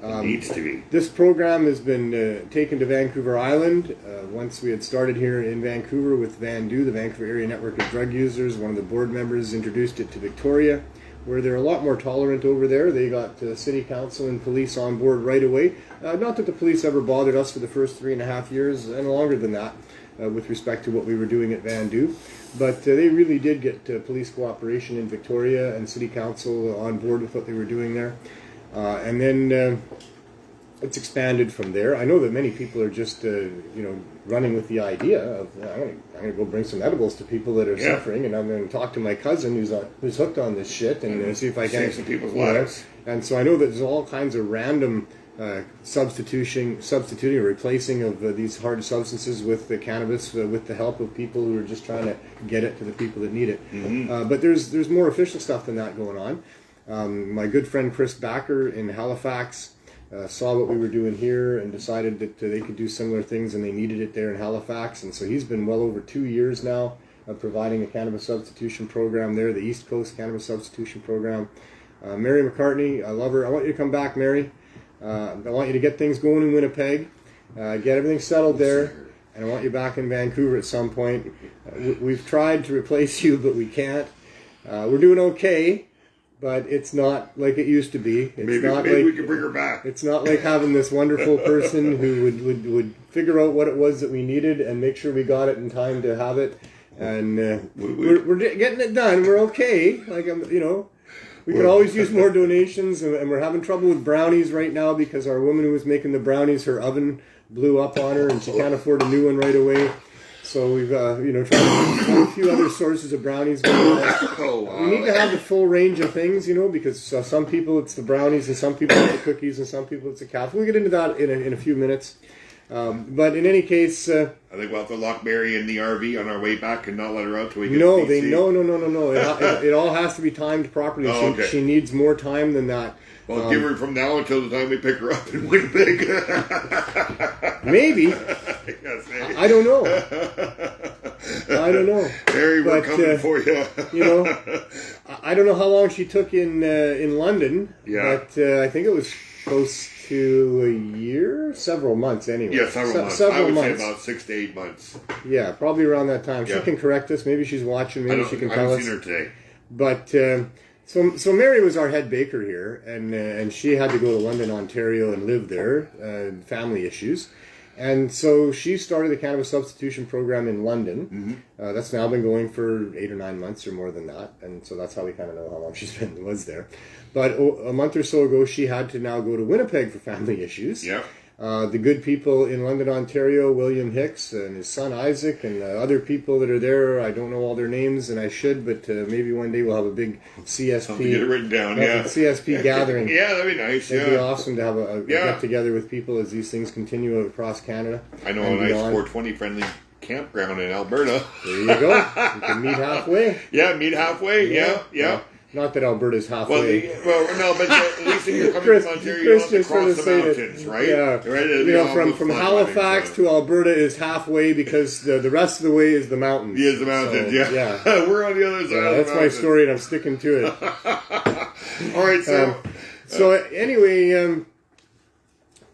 It needs to be. This program has been taken to Vancouver Island. Once we had started here in Vancouver with VANDU, the Vancouver Area Network of Drug Users. One of the board members introduced it to Victoria, where they're a lot more tolerant over there. They got city council and police on board right away. Not that the police ever bothered us for the first 3.5 years, and longer than that, with respect to what we were doing at VANDU. But they really did get police cooperation in Victoria and city council on board with what they were doing there. And then it's expanded from there. I know that many people are just, running with the idea of, I'm going to go bring some edibles to people that are suffering, and I'm going to talk to my cousin who's hooked on this shit, and see if I can save some people's lives. And so I know that there's all kinds of random substituting or replacing of these hard substances with the cannabis with the help of people who are just trying to get it to the people that need it. But there's more official stuff than that going on. My good friend Chris Backer in Halifax saw what we were doing here and decided that they could do similar things, and they needed it there in Halifax. And so he's been well over 2 years now providing a cannabis substitution program there, the East Coast Cannabis Substitution Program. Mary McCartney, I love her. I want you to come back, Mary. I want you to get things going in Winnipeg, get everything settled there, and I want you back in Vancouver at some point. We've tried to replace you, but we can't. We're doing okay, but it's not like it used to be. It's Maybe we can bring her back. It's not like having this wonderful person who would figure out what it was that we needed and make sure we got it in time to have it. And we're getting it done. We're okay. We could always use more donations, and we're having trouble with brownies right now because our woman who was making the brownies, her oven blew up on her, and she can't afford a new one right away. So we've tried to find a few other sources of brownies. We need to have the full range of things, because some people it's the brownies, and some people it's the cookies, and some people it's the coffee. We'll get into that in a few minutes. But in any case, I think we'll have to lock Mary in the RV on our way back and not let her out till we get no. to BC. No. It all has to be timed properly. Oh, okay. She needs more time than that. Well, give her from now until the time we pick her up in Winnipeg. Maybe. Yes, maybe. I don't know. Mary, we're coming for you. I don't know how long she took in London. Yeah. But I think it was close to a year, several months anyway. Yeah, several months. Several I would months. say about 6 to 8 months. Yeah, probably around that time. Yeah. She can correct us. Maybe she's watching. Maybe she can I tell haven't us. seen her today. But so Mary was our head baker here, and she had to go to London, Ontario, and live there. Family issues. And so she started the Cannabis Substitution Program in London. That's now been going for 8 or 9 months or more than that. And so that's how we kind of know how long she's was there. But a month or so ago, she had to now go to Winnipeg for family issues. Yeah. The good people in London, Ontario, William Hicks and his son Isaac, and other people that are there, I don't know all their names, and I should, but maybe one day we'll have a big CSP. Something to get it written down, CSP gathering. Yeah, that'd be nice. It'd be awesome to have a get-together with people as these things continue across Canada. I know a nice 420-friendly campground in Alberta. There you go. You can meet halfway. Yeah, meet halfway. Yeah. Not that Alberta's halfway. No, but at least if you're coming from Ontario, you don't have to cross the mountains, right? Yeah. Right? From Halifax to Alberta is halfway because the rest of the way is the mountains. Yeah, the mountains, so, yeah. We're on the other side of the mountains. That's my story, and I'm sticking to it. All right, so anyway,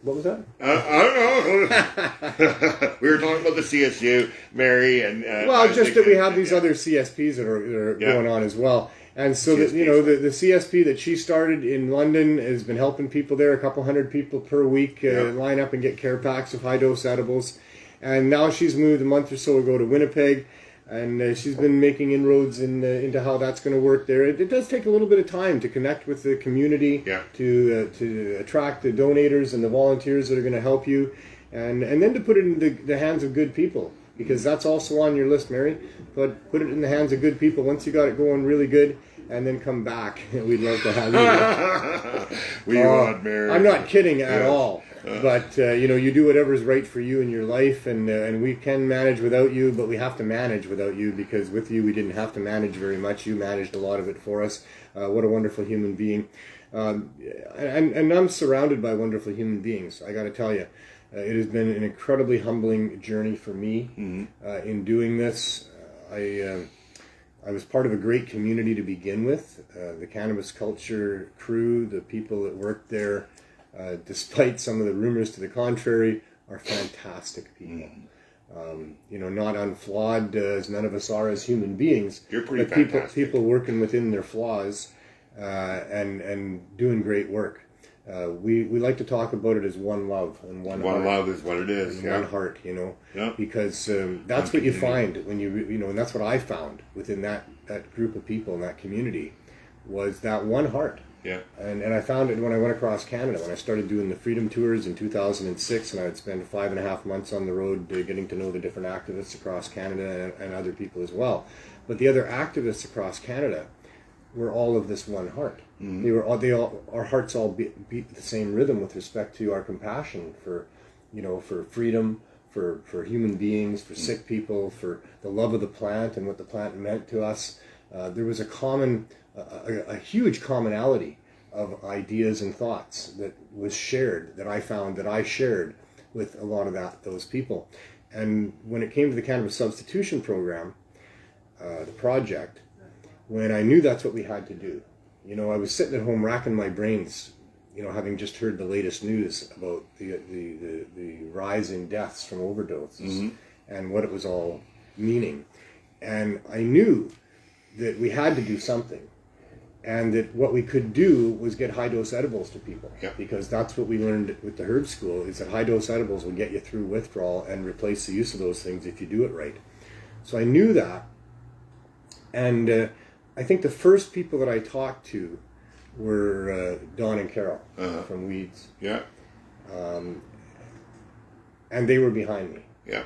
What was that? I don't know. We were talking about the CSU, Mary, and well, just that we have these other CSPs that are going on as well. And so that, the CSP that she started in London has been helping people there, a couple hundred people per week line up and get care packs of high dose edibles. And now she's moved a month or so ago to Winnipeg, and she's been making inroads into how that's going to work there. It does take a little bit of time to connect with the community, to attract the donators and the volunteers that are going to help you, and then to put it in the hands of good people, because that's also on your list, Mary. But put it in the hands of good people once you got it going really good, and then come back. We'd love to have you. We want Mary. I'm not kidding at all. But, you do whatever's right for you in your life, and we can manage without you, but we have to manage without you, because with you we didn't have to manage very much. You managed a lot of it for us. What a wonderful human being. And I'm surrounded by wonderful human beings, I got to tell you. It has been an incredibly humbling journey for me in doing this. I was part of a great community to begin with. The cannabis culture crew, the people that worked there, despite some of the rumors to the contrary, are fantastic people. Not unflawed as none of us are as human beings. You're pretty but fantastic. People working within their flaws and doing great work. We like to talk about it as one love and one heart. One love is what it is. One heart, because that's what you find when and that's what I found within that group of people in that community, was that one heart. Yeah. And I found it when I went across Canada, when I started doing the Freedom Tours in 2006, and I would spend 5.5 months on the road getting to know the different activists across Canada and other people as well. But the other activists across Canada were all of this one heart. Our hearts all beat the same rhythm with respect to our compassion for freedom, for human beings, for sick people, for the love of the plant and what the plant meant to us. There was a huge commonality of ideas and thoughts that was shared, that I found that I shared with a lot of those people. And when it came to the Cannabis Substitution Program, the project, when I knew that's what we had to do, I was sitting at home racking my brains, having just heard the latest news about the rise in deaths from overdoses and what it was all meaning. And I knew that we had to do something. And that what we could do was get high-dose edibles to people. Because that's what we learned with the herb school, is that high-dose edibles will get you through withdrawal and replace the use of those things if you do it right. So I knew that. And I think the first people that I talked to were Don and Carol from Weeds. Yeah. And they were behind me. Yeah.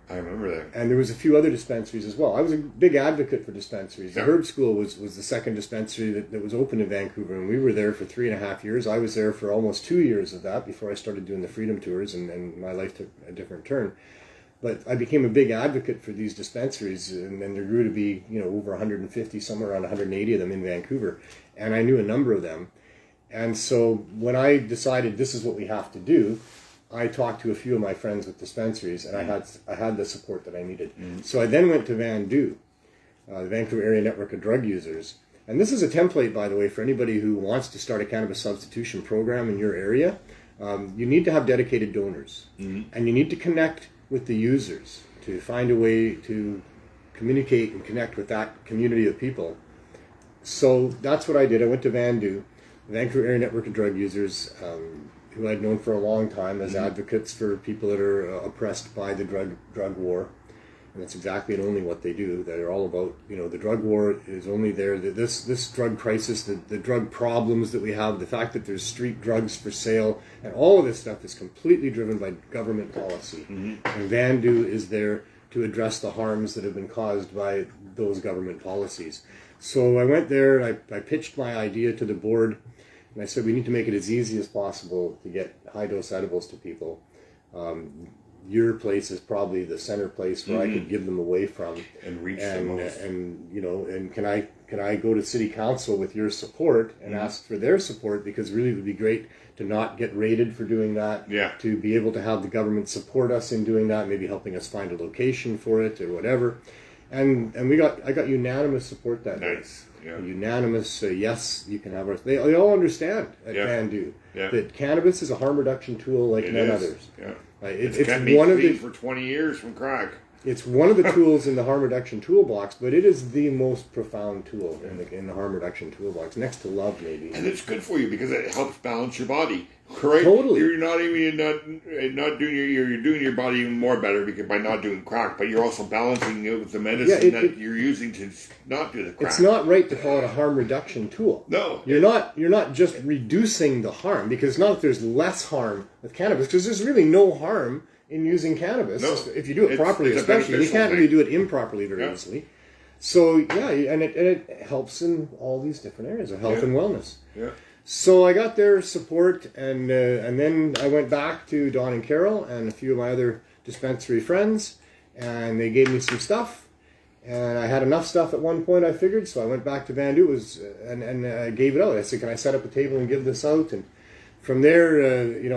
I remember that. And there was a few other dispensaries as well. I was a big advocate for dispensaries. The Herb School was the second dispensary that was open in Vancouver, and we were there for 3.5 years. I was there for almost 2 years of that before I started doing the Freedom Tours, and my life took a different turn. But I became a big advocate for these dispensaries, and then there grew to be over 150, somewhere around 180 of them in Vancouver, and I knew a number of them. And so when I decided this is what we have to do, I talked to a few of my friends with dispensaries, and I had the support that I needed. So I then went to VANDU, the Vancouver Area Network of Drug Users. And this is a template, by the way, for anybody who wants to start a cannabis substitution program in your area. You need to have dedicated donors, and you need to connect with the users to find a way to communicate and connect with that community of people. So that's what I did. I went to VANDU, the Vancouver Area Network of Drug Users, who I'd known for a long time as advocates for people that are oppressed by the drug war. And that's exactly and only what they do. They're all about, the drug war is only there. This drug crisis, the drug problems that we have, the fact that there's street drugs for sale, and all of this stuff is completely driven by government policy. And VANDU is there to address the harms that have been caused by those government policies. So I went there, and I pitched my idea to the board, and I said, we need to make it as easy as possible to get high-dose edibles to people. Your place is probably the center place where I could give them away from and reach them most. And can I go to City Council with your support and ask for their support, because really it would be great to not get raided for doing that. To be able to have the government support us in doing that, maybe helping us find a location for it or whatever. And I got unanimous support that day. Nice. Yeah. A unanimous yes, you can have ours. They all understand at Bandu that cannabis is a harm reduction tool like none others. Yeah. It's kept me one of clean the for 20 years from crack. It's one of the tools in the harm reduction toolbox, but it is the most profound tool in the harm reduction toolbox, next to love, maybe. And it's good for you because it helps balance your body, right? Totally. You're not doing you're doing your body even more better because by not doing crack, but you're also balancing it with the medicine that you're using to not do the crack. It's not right to call it a harm reduction tool. No, you're not just reducing the harm, because it's not that there's less harm with cannabis, because there's really no harm in using cannabis if you do it properly, especially. You can't really do it improperly very easily. So and it helps in all these different areas of health and wellness. Yeah. So I got their support, and then I went back to Don and Carol and a few of my other dispensary friends, and they gave me some stuff, and I had enough stuff at one point, I figured, so I went back to Bandu and I gave it out. I said, can I set up a table and give this out? And from there,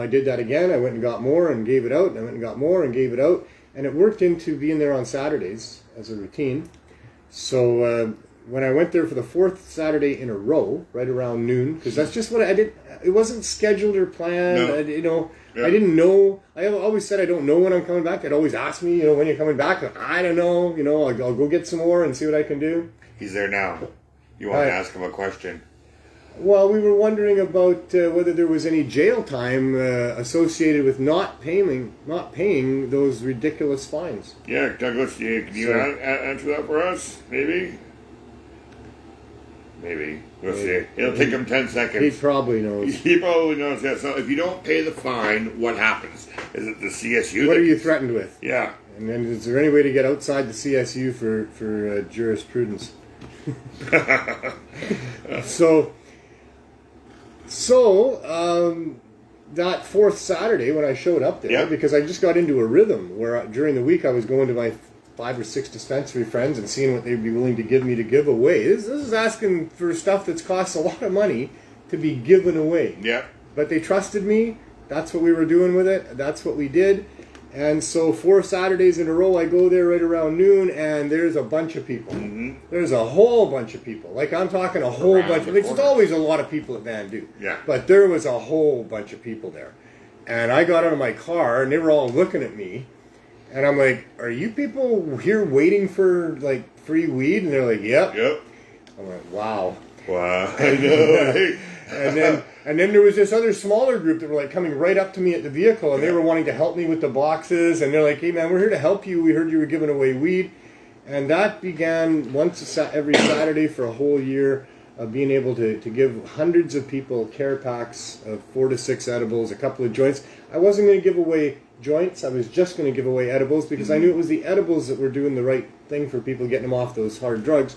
I did that again. I went and got more and gave it out, and I went and got more and gave it out, and it worked into being there on Saturdays as a routine. So when I went there for the 4th Saturday in a row, right around noon, because that's just what I did. It wasn't scheduled or planned. I didn't know. I always said I don't know when I'm coming back. They'd always ask me, when you're coming back. I don't know. I'll go get some more and see what I can do. He's there now. You want to ask him a question? Well, we were wondering about whether there was any jail time associated with not paying those ridiculous fines. Yeah, Douglas, can you answer that for us? Maybe. We'll see. It'll take him 10 seconds. He probably knows. He probably knows that. So if you don't pay the fine, what happens? Is it the CSU? What are you threatened with? Yeah. And then is there any way to get outside the CSU for jurisprudence? So that 4th Saturday when I showed up there, because I just got into a rhythm where during the week I was going to my 5 or 6 dispensary friends and seeing what they'd be willing to give me to give away. This is asking for stuff that's costs a lot of money to be given away. Yeah. But they trusted me. That's what we were doing with it. That's what we did. And so 4 Saturdays in a row, I go there right around noon, and there's a bunch of people. Mm-hmm. There's a whole bunch of people. Like, I'm talking a whole bunch. There's always a lot of people at Bandu. Yeah. But there was a whole bunch of people there. And I got out of my car, and they were all looking at me. And I'm like, are you people here waiting for, like, free weed? And they're like, yep. I'm like, wow. I know. And then there was this other smaller group that were like coming right up to me at the vehicle, and they were wanting to help me with the boxes, and they're like, hey man, we're here to help you. We heard you were giving away weed. And that began once every Saturday for a whole year of being able to give hundreds of people care packs of 4 to 6 edibles, a couple of joints. I wasn't going to give away joints. I was just going to give away edibles because I knew it was the edibles that were doing the right thing for people, getting them off those hard drugs.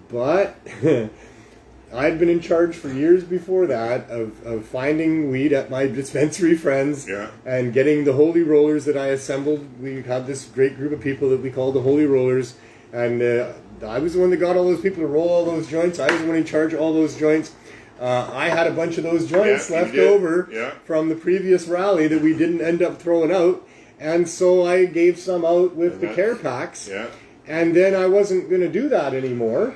But I'd been in charge for years before that of finding weed at my dispensary friends and getting the Holy Rollers that I assembled. We had this great group of people that we called the Holy Rollers, and I was the one that got all those people to roll all those joints. I was the one in charge of all those joints. I had a bunch of those joints left over from the previous rally that we didn't end up throwing out, and so I gave some out with the care packs. And then I wasn't going to do that anymore.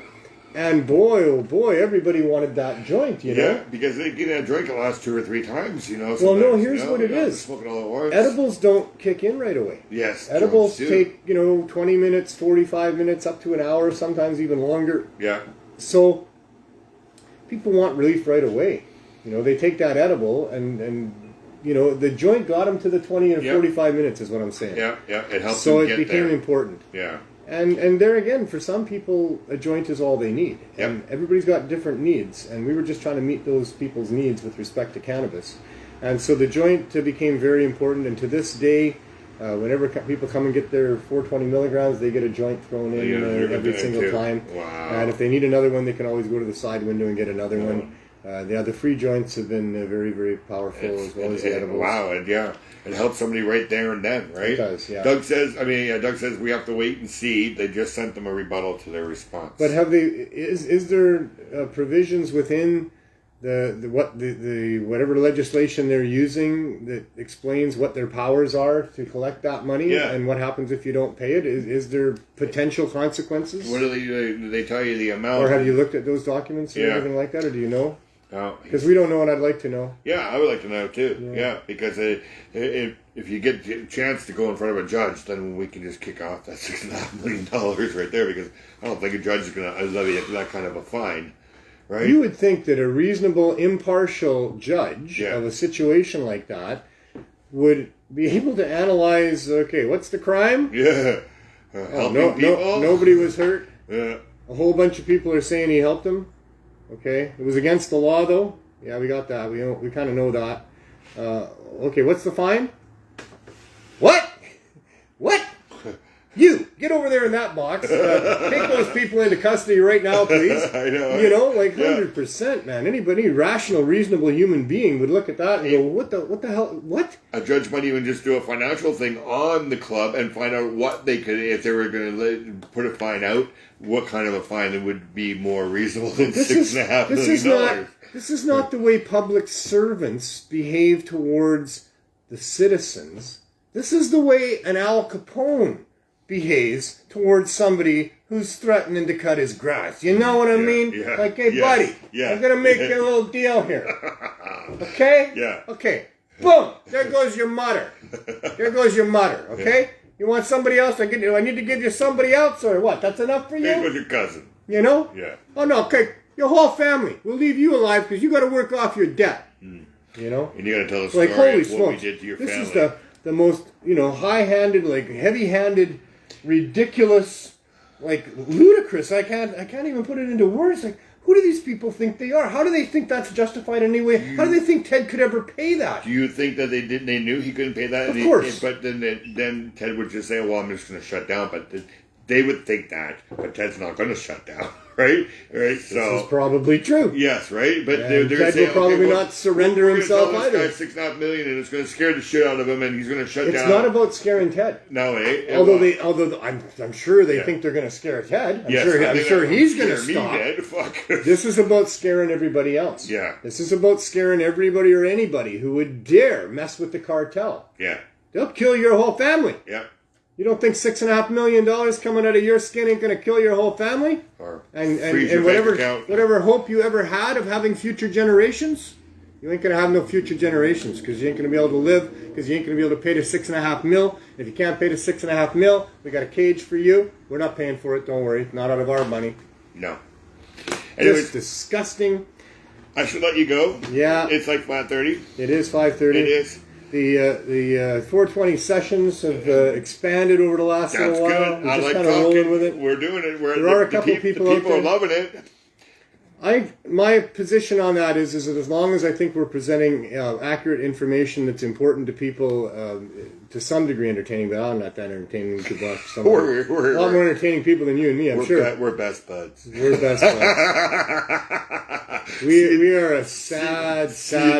And boy, oh boy, everybody wanted that joint, you know? Yeah, because they get a drink the last 2 or 3 times, you know. Well, no, here's what it is. Smoking all at once. Edibles don't kick in right away. Yes. Edibles take, 20 minutes, 45 minutes, up to an hour, sometimes even longer. Yeah. So people want relief right away. They take that edible and the joint got them to the 20 or 45 minutes is what I'm saying. Yeah, it helps them get there. So it became important. Yeah. And there again, for some people, a joint is all they need. And everybody's got different needs. And we were just trying to meet those people's needs with respect to cannabis. And so the joint became very important. And to this day, whenever people come and get their 420 milligrams, they get a joint thrown in every single time. Wow. And if they need another one, they can always go to the side window and get another one. The free joints have been very, very powerful as well as the edibles. Wow, and it helps somebody right there and then, right? It does, yeah. Doug says we have to wait and see. They just sent them a rebuttal to their response. But have they? Is there provisions within whatever legislation they're using that explains what their powers are to collect that money and what happens if you don't pay it? Is there potential consequences? What do they tell you the amount? Or have you looked at those documents or anything like that, or do you know? Because we don't know, and I'd like to know. Yeah, I would like to know too. Yeah, because if you get a chance to go in front of a judge, then we can just kick off that $6.5 million right there. Because I don't think a judge is going to levy that kind of a fine, right? You would think that a reasonable, impartial judge of a situation like that would be able to analyze. Okay, what's the crime? Yeah, helping people. Nobody was hurt. Yeah, a whole bunch of people are saying he helped them. Okay, it was against the law, though. Yeah, we got that. We kind of know that. Okay, what's the fine? What? You get over there in that box. Take those people into custody right now, please. I know. 100%, man. Anybody rational, reasonable human being would look at that and go, "What the hell? What?" A judge might even just do a financial thing on the club and find out what they could, if they were going to put a fine out, what kind of a fine that would be more reasonable than $6.5 million. This is not the way public servants behave towards the citizens. This is the way an Al Capone behaves towards somebody who's threatening to cut his grass. You know what I mean? Yeah, like, hey, buddy, I'm going to make you a little deal here. Okay? Yeah. Okay. Boom! There goes your mutter. Okay? You want somebody else? I need to give you somebody else, or what? That's enough for you? It was your cousin. You know? Yeah. Oh, no, okay. Your whole family. We'll leave you alive because you got to work off your debt. You know? And you got to tell the story like, holy of what smokes, we did to your family. This is the most, high-handed, like, heavy-handed, ridiculous, like, ludicrous. I can't even put it into words. Like, who do these people think they are? How do they think that's justified anyway? How do they think Ted could ever pay that? Do you think that they knew he couldn't pay that? Of course. But then Ted would just say, well, I'm just going to shut down. But they would think that. But Ted's not going to shut down. Right? So this is probably true. Yes, right? But they're Ted going to say, probably not surrender himself either. This guy's $6.5 million, and it's going to scare the shit out of him, and he's going to shut down. It's not about scaring Ted. No, Although I'm sure they think they're going to scare Ted. I'm sure he's going to stop. Fuck. This is about scaring everybody else. Yeah. This is about scaring everybody or anybody who would dare mess with the cartel. Yeah. They'll kill your whole family. Yeah. You don't think $6.5 million coming out of your skin ain't going to kill your whole family? Or and whatever hope you ever had of having future generations, you ain't going to have no future generations because you ain't going to be able to live, because you ain't going to be able to pay the $6.5 million. If you can't pay the $6.5 million, we got a cage for you. We're not paying for it. Don't worry. Not out of our money. No. It's disgusting. I should let you go. Yeah. It's like 5:30. It is 5:30. It is. The 420 sessions have expanded over the last little while. Good. We're I just like kind of talking. rolling with it. We're doing it. There are a couple people out there. People are loving it. My position on that is that as long as I think we're presenting accurate information that's important to people, to some degree entertaining, but I'm not that entertaining to watch some We're a lot more entertaining people than you and me, I'm sure. We're best buds. We're best buds. We are a sad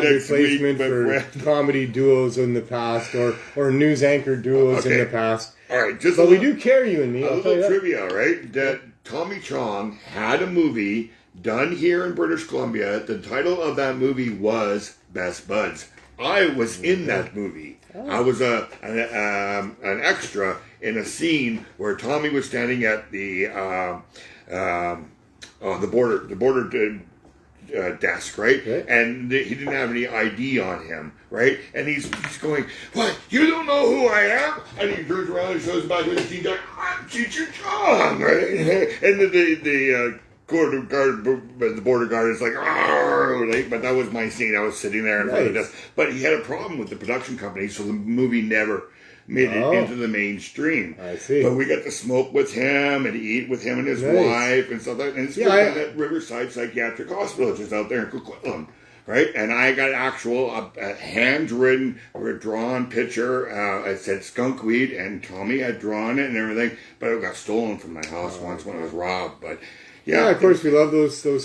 replacement for comedy duos in the past or news anchor duos in the past. All right, but we do care, you and me. A little trivia, right? That Tommy Chong had a movie done here in British Columbia. The title of that movie was Best Buds. I was in that movie. I was an extra in a scene where Tommy was standing at the border desk, right? And he didn't have any ID on him, right? And he's going, "What? You don't know who I am?" And he turns around and shows back with his teeth, like, "I'm Teacher Chong," right? And the border guard is like, "Argh," but that was my scene. I was sitting there in front of the desk. But he had a problem with the production company, so the movie never made it into the mainstream. I see. But we got to smoke with him and eat with him and his wife and stuff like that. And it's at Riverside Psychiatric Hospital, which is out there in Coquitlam. Right? And I got a handwritten, drawn picture. It said skunkweed, and Tommy had drawn it and everything. But it got stolen from my house once when I was robbed. But Yeah, of course, we love those to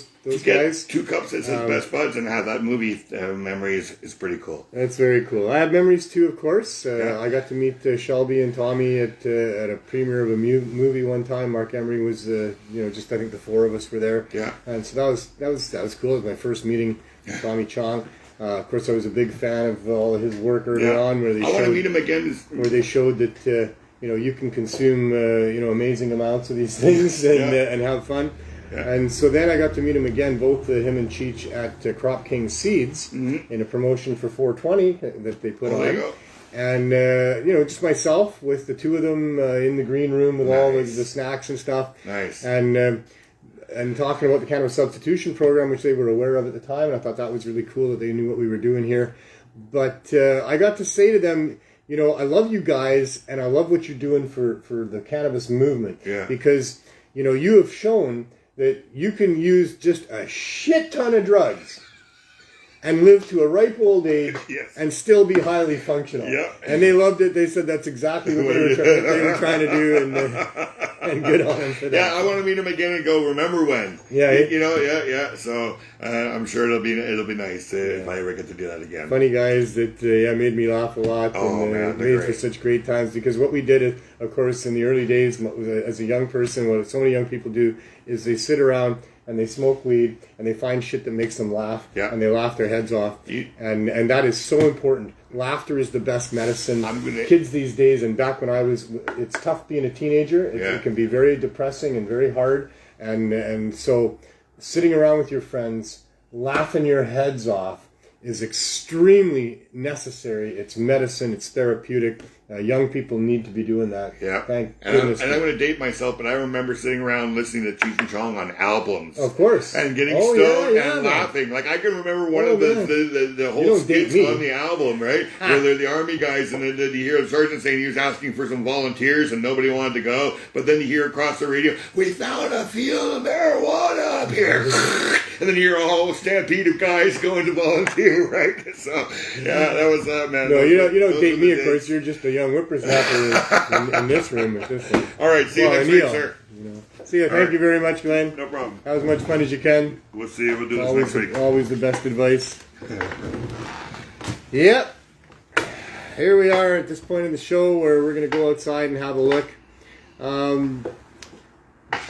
guys. Get 2 cups that says Best Buds and have that movie memory is pretty cool. That's very cool. I have memories too, of course. I got to meet Shelby and Tommy at a premiere of a movie one time. Mark Emery was, just I think the 4 of us were there. Yeah. And so that was cool. It was my first meeting with Tommy Chong. Of course, I was a big fan of all of his work early on. I want to meet him again. Where they showed that you can consume amazing amounts of these things and have fun. Yeah. And so then I got to meet him again, both him and Cheech at Crop King Seeds in a promotion for 420 that they put on. There you go. And, just myself with the 2 of them in the green room with all the snacks and stuff. Nice. And talking about the Cannabis Substitution Program, which they were aware of at the time. And I thought that was really cool that they knew what we were doing here. But I got to say to them, I love you guys and I love what you're doing for the cannabis movement. Yeah. Because, you have shown that you can use just a shit ton of drugs and live to a ripe old age and still be highly functional. Yeah. And they loved it. They said that's exactly what they were trying to do, and good on them for that. Yeah, I want to meet them again and go, remember when? Yeah. Yeah. So I'm sure it'll be nice if I ever get to do that again. Funny guys that made me laugh a lot and made for such great times, because what we did, of course, in the early days as a young person, what so many young people do is they sit around and they smoke weed and they find shit that makes them laugh and they laugh their heads off. And that is so important. Laughter is the best medicine. Kids these days, and back when it's tough being a teenager. It can be very depressing and very hard. And so sitting around with your friends, laughing your heads off is extremely necessary. It's medicine. It's therapeutic. Young people need to be doing that. Yeah. Thank goodness. And I'm going to date myself, but I remember sitting around listening to Cheech and Chong on albums. Of course. And getting stoned and laughing. Like, I can remember one of the whole skits on the album, right? Where they're the army guys, and then you hear the sergeant saying he was asking for some volunteers and nobody wanted to go. But then you hear across the radio, we found a field of marijuana up here. And then you hear a whole stampede of guys going to volunteer, right? So, that was that, man. No, you don't date me, of course. You're just a young whippersnapper in this room at this point. All right, see you next week, sir. See you. Thank you very much, Glenn. No problem. Have as much fun as you can. We'll see you. We'll do this next week. Always the best advice. Yep. Here we are at this point in the show where we're going to go outside and have a look.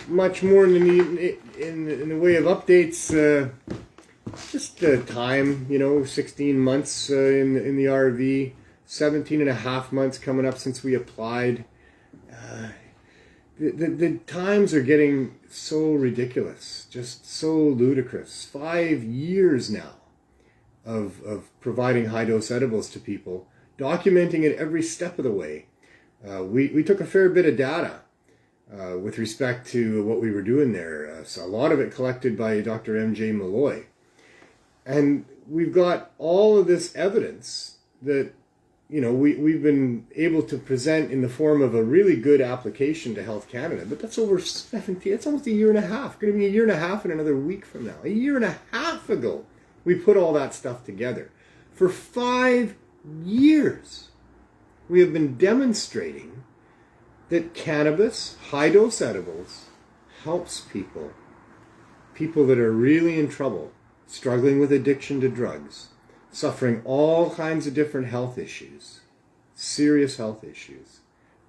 Much more in the way of updates. Just time, 16 months in the RV. 17 and a half months coming up since we applied. The times are getting so ridiculous, just so ludicrous. 5 years now of providing high-dose edibles to people, documenting it every step of the way. We took a fair bit of data with respect to what we were doing there. So a lot of it collected by Dr. M.J. Malloy. And we've got all of this evidence that we've been able to present in the form of a really good application to Health Canada, but that's over 17, it's almost a year and a half, going to be a year and a half in another week from now. A year and a half ago, we put all that stuff together. For 5 years, we have been demonstrating that cannabis, high-dose edibles, helps people that are really in trouble, struggling with addiction to drugs, suffering all kinds of different health issues, serious health issues.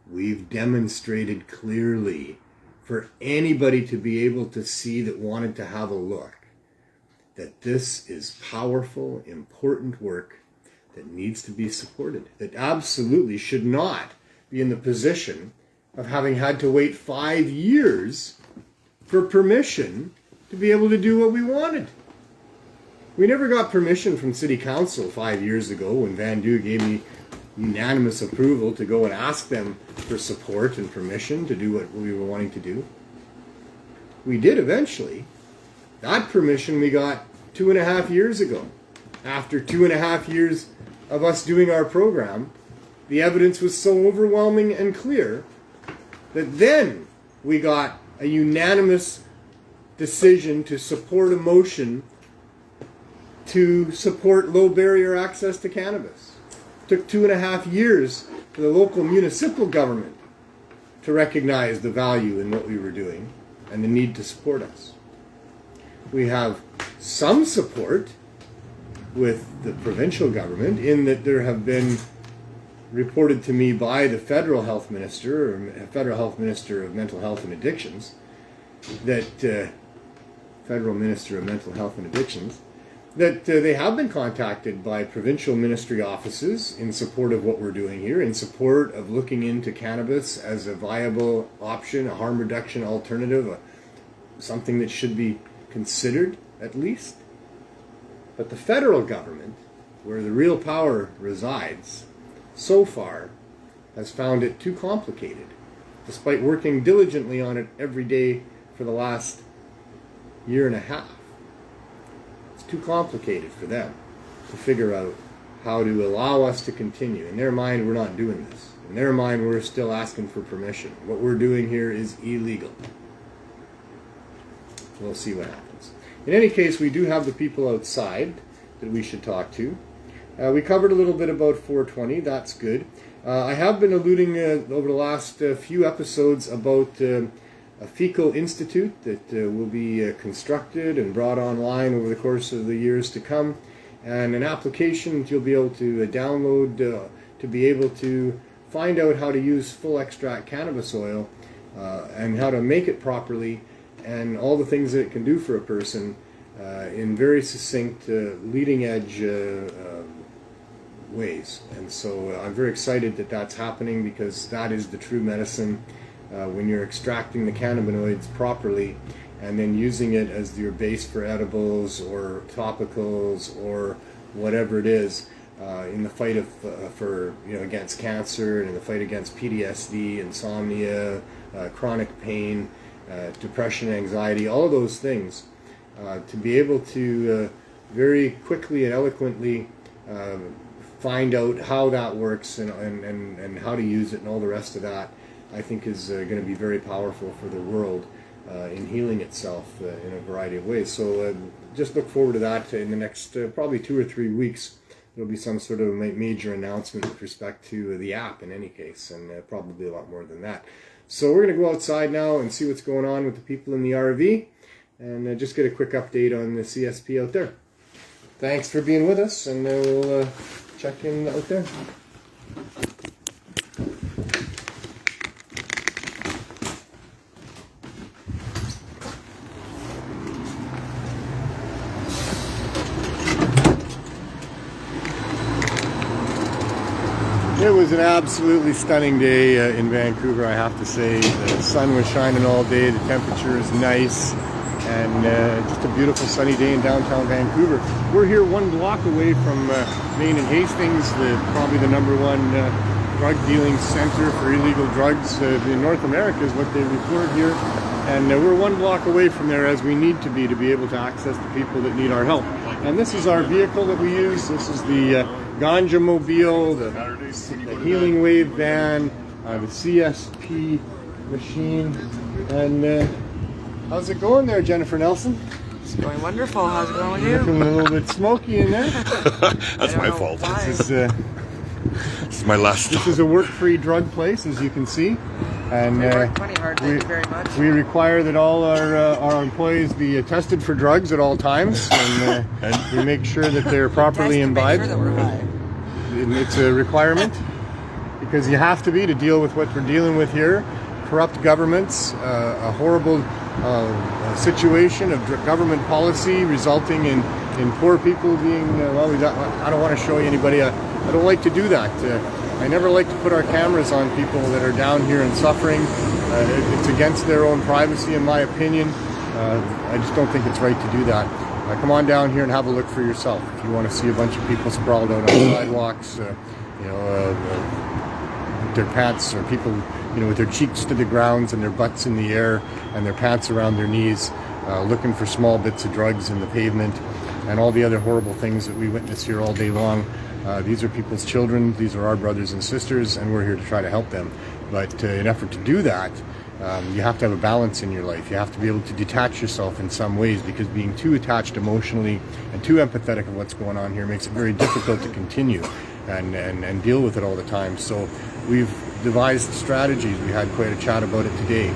We've demonstrated clearly for anybody to be able to see that wanted to have a look that this is powerful, important work that needs to be supported, that absolutely should not be in the position of having had to wait 5 years for permission to be able to do what we wanted. We never got permission from City Council 5 years ago when Van Doo gave me unanimous approval to go and ask them for support and permission to do what we were wanting to do. We did eventually. That permission we got 2.5 years ago. After 2.5 years of us doing our program, the evidence was so overwhelming and clear that then we got a unanimous decision to support a motion to support low barrier access to cannabis. It took 2.5 years for the local municipal government to recognize the value in what we were doing. and the need to support us. We have some support with the provincial government in that there have been reported to me by the federal health minister, or federal health minister of mental health and addictions, that federal minister of mental health and addictions, that they have been contacted by provincial ministry offices in support of what we're doing here, in support of looking into cannabis as a viable option, a harm reduction alternative, something that should be considered at least. But the federal government, where the real power resides, so far has found it too complicated, despite working diligently on it every day for the last year and a half. It's too complicated for them to figure out how to allow us to continue. In their mind, we're not doing this. In their mind, we're still asking for permission. What we're doing here is illegal. We'll see what happens. In any case, we do have the people outside that we should talk to. We covered a little bit about 420. That's good. I have been alluding over the last few episodes about a fecal institute that will be constructed and brought online over the course of the years to come, and an application that you'll be able to download to be able to find out how to use full extract cannabis oil and how to make it properly, and all the things that it can do for a person in very succinct, leading edge ways. And so I'm very excited that that's happening, because that is the true medicine when you're extracting the cannabinoids properly and then using it as your base for edibles or topicals or whatever it is in the fight for against cancer and in the fight against PTSD, insomnia, chronic pain, depression, anxiety, all of those things. To be able to very quickly and eloquently find out how that works and how to use it and all the rest of that, I think is going to be very powerful for the world in healing itself in a variety of ways. So just look forward to that in the next probably 2 or 3 weeks. There'll be some sort of major announcement with respect to the app in any case, and probably a lot more than that. So we're going to go outside now and see what's going on with the people in the RV, and just get a quick update on the CSP out there. Thanks for being with us, and we'll check in out there. It was an absolutely stunning day in Vancouver, I have to say. The sun was shining all day, the temperature is nice, and just a beautiful sunny day in downtown Vancouver. We're here 1 block away from Main and Hastings, probably the #1 drug dealing center for illegal drugs in North America is what they report here. And we're 1 block away from there, as we need to be able to access the people that need our help. And this is our vehicle that we use. This is the Ganja Mobile, the Healing Wave van, the CSP machine. And how's it going there, Jennifer Nelson? It's going wonderful. How's it going with you? Looking a little bit smoky in there. That's my fault. This is my last stop. This is a work-free drug place, as you can see. And we work plenty hard. Thank you very much. We require that all our employees be tested for drugs at all times, and we make sure that they're properly imbibed. Make sure that we're high. It's a requirement, because you have to be to deal with what we're dealing with here. Corrupt governments, a horrible situation of government policy resulting in poor people being, I don't want to show you anybody. I don't like to do that. I never like to put our cameras on people that are down here and suffering. It's against their own privacy, in my opinion. I just don't think it's right to do that. Come on down here and have a look for yourself. If you want to see a bunch of people sprawled out on sidewalks, with their pants, or people, with their cheeks to the grounds and their butts in the air and their pants around their knees, looking for small bits of drugs in the pavement, and all the other horrible things that we witness here all day long. These are people's children, these are our brothers and sisters, and we're here to try to help them. But in an effort to do that, you have to have a balance in your life. You have to be able to detach yourself in some ways, because being too attached emotionally and too empathetic of what's going on here makes it very difficult to continue and deal with it all the time. So we've devised strategies. We had quite a chat about it today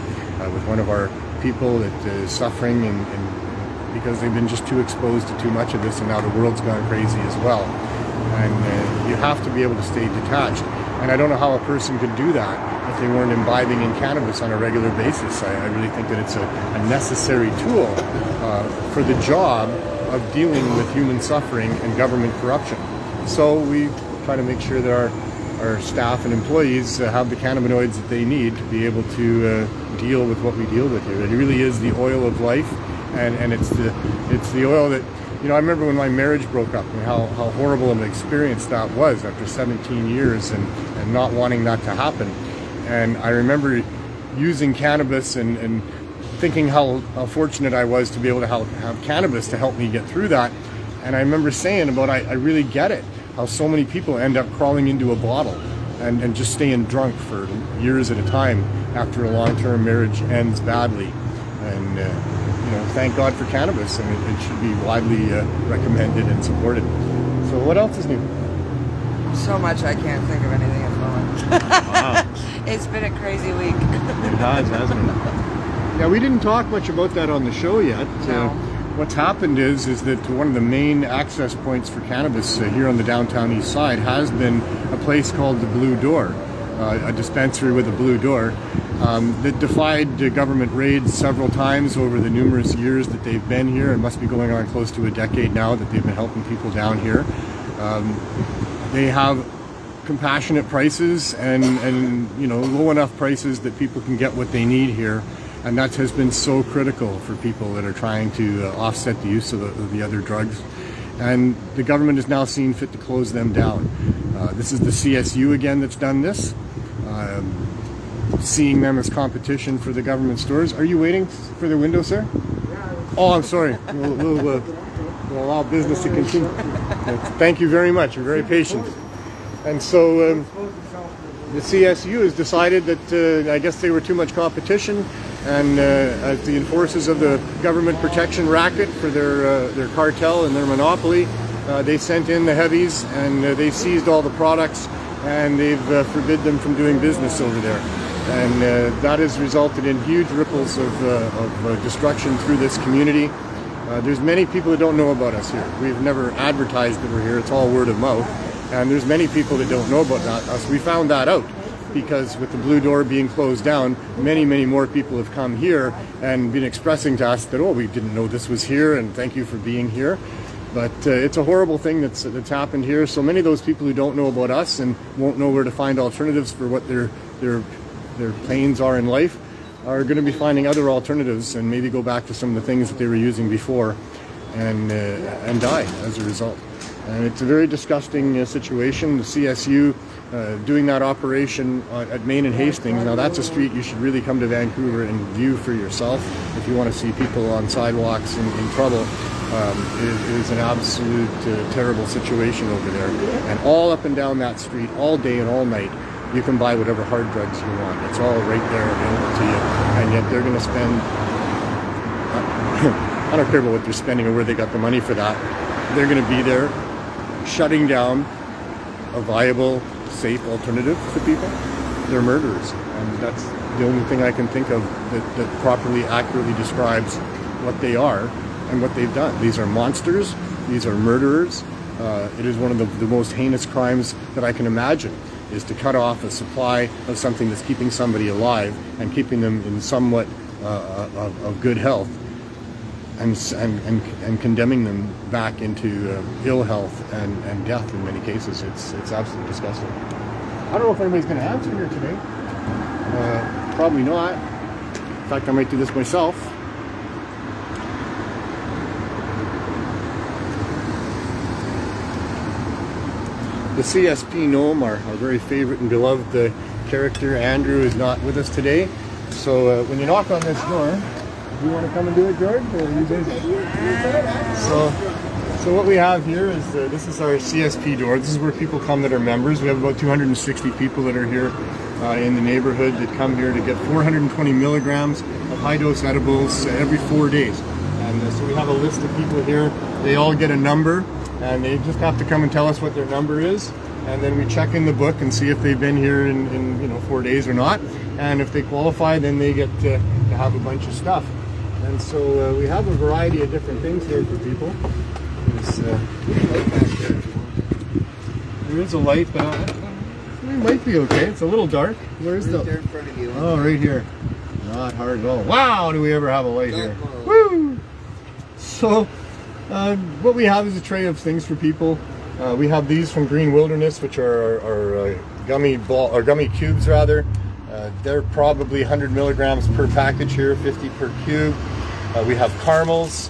with one of our people that is suffering and because they've been just too exposed to too much of this, and now the world's gone crazy as well. And you have to be able to stay detached. And I don't know how a person could do that if they weren't imbibing in cannabis on a regular basis. I really think that it's a necessary tool for the job of dealing with human suffering and government corruption. So we try to make sure that our staff and employees have the cannabinoids that they need to be able to deal with what we deal with here. It really is the oil of life, and it's the oil that, you know, I remember when my marriage broke up and how horrible of an experience that was after 17 years and not wanting that to happen. And I remember using cannabis and thinking how fortunate I was to be able to have cannabis to help me get through that. And I remember saying about, I really get it, how so many people end up crawling into a bottle and just staying drunk for years at a time after a long-term marriage ends badly. And thank God for cannabis, and it should be widely recommended and supported. So what else is new? So much I can't think of anything at the moment. Wow. It's been a crazy week. It has, hasn't it? Yeah, we didn't talk much about that on the show yet. No. What's happened is that one of the main access points for cannabis here on the downtown east side has been a place called the Blue Door, a dispensary with a blue door that defied government raids several times over the numerous years that they've been here. It must be going on close to a decade now that they've been helping people down here. They have compassionate prices and low enough prices that people can get what they need here, and that has been so critical for people that are trying to offset the use of the other drugs. And the government is now seeing fit to close them down. This is the CSU again that's done this, seeing them as competition for the government stores. Are you waiting for the window, sir? Oh, I'm sorry. We'll allow business to continue. Thank you very much. You're very patient. And so the CSU has decided that I guess they were too much competition, and as the enforcers of the government protection racket for their cartel and their monopoly, they sent in the heavies and they seized all the products, and they've forbid them from doing business over there. And that has resulted in huge ripples of destruction through this community. There's many people that don't know about us here. We've never advertised that we're here. It's all word of mouth. And there's many people that don't know about us. We found that out because with the Blue Door being closed down, many, many more people have come here and been expressing to us that, oh, we didn't know this was here, and thank you for being here. But it's a horrible thing that's happened here. So many of those people who don't know about us and won't know where to find alternatives for what their pains are in life are going to be finding other alternatives and maybe go back to some of the things that they were using before and die as a result. And it's a very disgusting situation. The CSU doing that operation at Main and Hastings. Now that's a street you should really come to Vancouver and view for yourself if you want to see people on sidewalks in trouble. It is an absolute terrible situation over there. And all up and down that street, all day and all night, you can buy whatever hard drugs you want. It's all right there available to you. And yet they're going to spend, I don't care about what they're spending or where they got the money for that. They're going to be there shutting down a viable, safe alternative to people. They're murderers. And that's the only thing I can think of that properly, accurately describes what they are and what they've done. These are monsters. These are murderers. It is one of the most heinous crimes that I can imagine, is to cut off a supply of something that's keeping somebody alive and keeping them in somewhat of good health, and condemning them back into ill health and death in many cases. It's absolutely disgusting. I don't know if anybody's going to answer here today. Probably not. In fact, I might do this myself. The CSP gnome, our very favorite and beloved character, Andrew, is not with us today. So when you knock on this door, do you want to come and do it, George? Or are you busy? So what we have here is, this is our CSP door. This is where people come that are members. We have about 260 people that are here in the neighborhood that come here to get 420 milligrams of high-dose edibles every 4 days. And so we have a list of people here. They all get a number, and they just have to come and tell us what their number is. And then we check in the book and see if they've been here in 4 days or not. And if they qualify, then they get to have a bunch of stuff. And so we have a variety of different things here for people. There is a light, but it might be okay. It's a little dark. Where's the? There in front of you. Oh, right here. Not hard at all. Wow, do we ever have a light here? Woo! So, what we have is a tray of things for people. We have these from Green Wilderness, which are gummy cubes rather. They're probably 100 milligrams per package here, 50 per cube. We have caramels.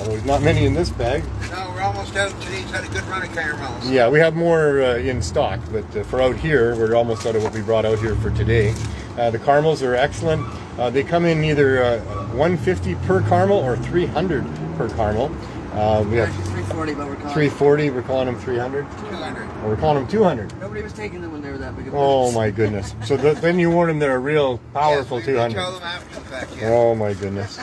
There's not many in this bag. No, we're almost out. Today's had a good run of caramels. Yeah, we have more in stock, but for out here, we're almost out of what we brought out here for today. The caramels are excellent. They come in either 150 per caramel or 300 per caramel. We have 340, but we're calling 340. We're calling them 300. 200. Or we're calling them 200. Nobody was taking them when they were that big. Oh my goodness! So then you warn them they're a real powerful Yes, we 200. tell them after the fact, yeah. Oh my goodness.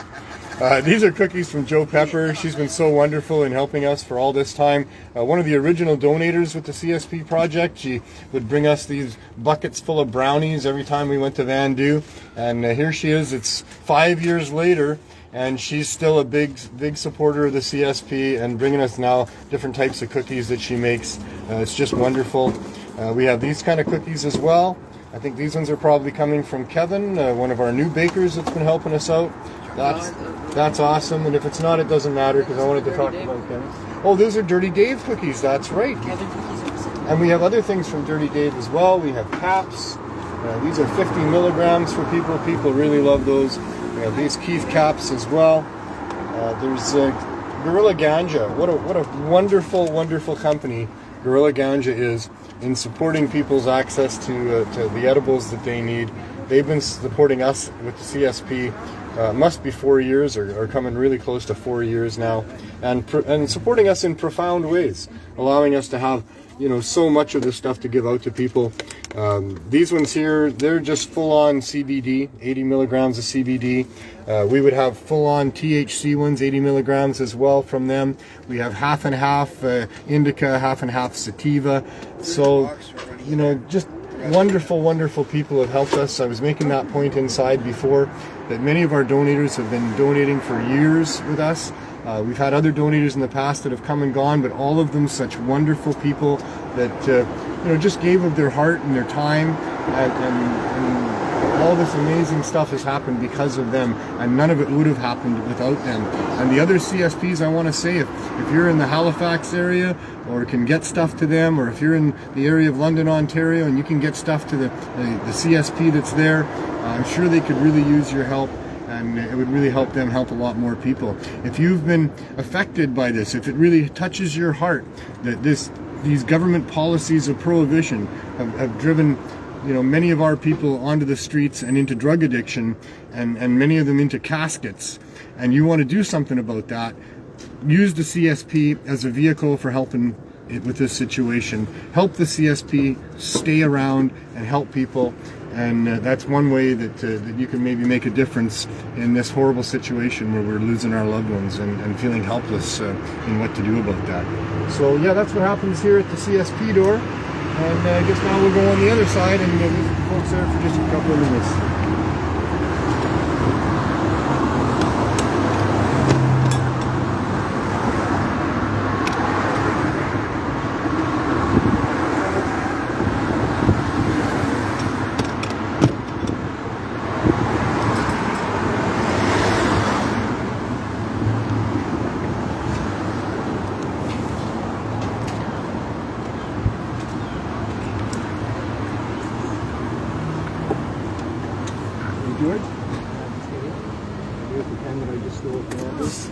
These are cookies from Joe Pepper. She's been so wonderful in helping us for all this time. One of the original donators with the CSP project. She would bring us these buckets full of brownies every time we went to Vandu. And here she is. It's 5 years later, and she's still a big supporter of the CSP and bringing us now different types of cookies that she makes. It's just wonderful. We have these kind of cookies as well. I think these ones are probably coming from Kevin, one of our new bakers that's been helping us out. That's awesome, and if it's not, it doesn't matter because I wanted to talk about them. Oh, those are Dirty Dave cookies, that's right. And we have other things from Dirty Dave as well. We have caps. These are 50 milligrams for people. People really love those. We have these Keith caps as well. There's Gorilla Ganja. What a wonderful, wonderful company Gorilla Ganja is in supporting people's access to the edibles that they need. They've been supporting us with the CSP. Must be 4 years or coming really close to 4 years now, and supporting us in profound ways, allowing us to have so much of this stuff to give out to people. These ones here, they're just full-on CBD, 80 milligrams of CBD. We would have full-on THC ones, 80 milligrams as well from them. We have half and half indica, half and half sativa. So, just wonderful, wonderful people have helped us. I was making that point inside before, that many of our donators have been donating for years with us. We've had other donators in the past that have come and gone, but all of them such wonderful people that just gave of their heart and their time, and all this amazing stuff has happened because of them, and none of it would have happened without them. And the other CSPs, I want to say, if you're in the Halifax area or can get stuff to them, or if you're in the area of London, Ontario, and you can get stuff to the CSP that's there, I'm sure they could really use your help, and it would really help them help a lot more people. If you've been affected by this, if it really touches your heart that these government policies of prohibition have driven many of our people onto the streets and into drug addiction, and many of them into caskets, and you want to do something about that, use the CSP as a vehicle for helping with this situation. Help the CSP stay around and help people, and that's one way that you can maybe make a difference in this horrible situation where we're losing our loved ones and feeling helpless in what to do about that. So yeah, that's what happens here at the CSP door. And I guess now we'll go on the other side and leave the folks there for just a couple of minutes. George? Here's the pen that I just stole from Andrews.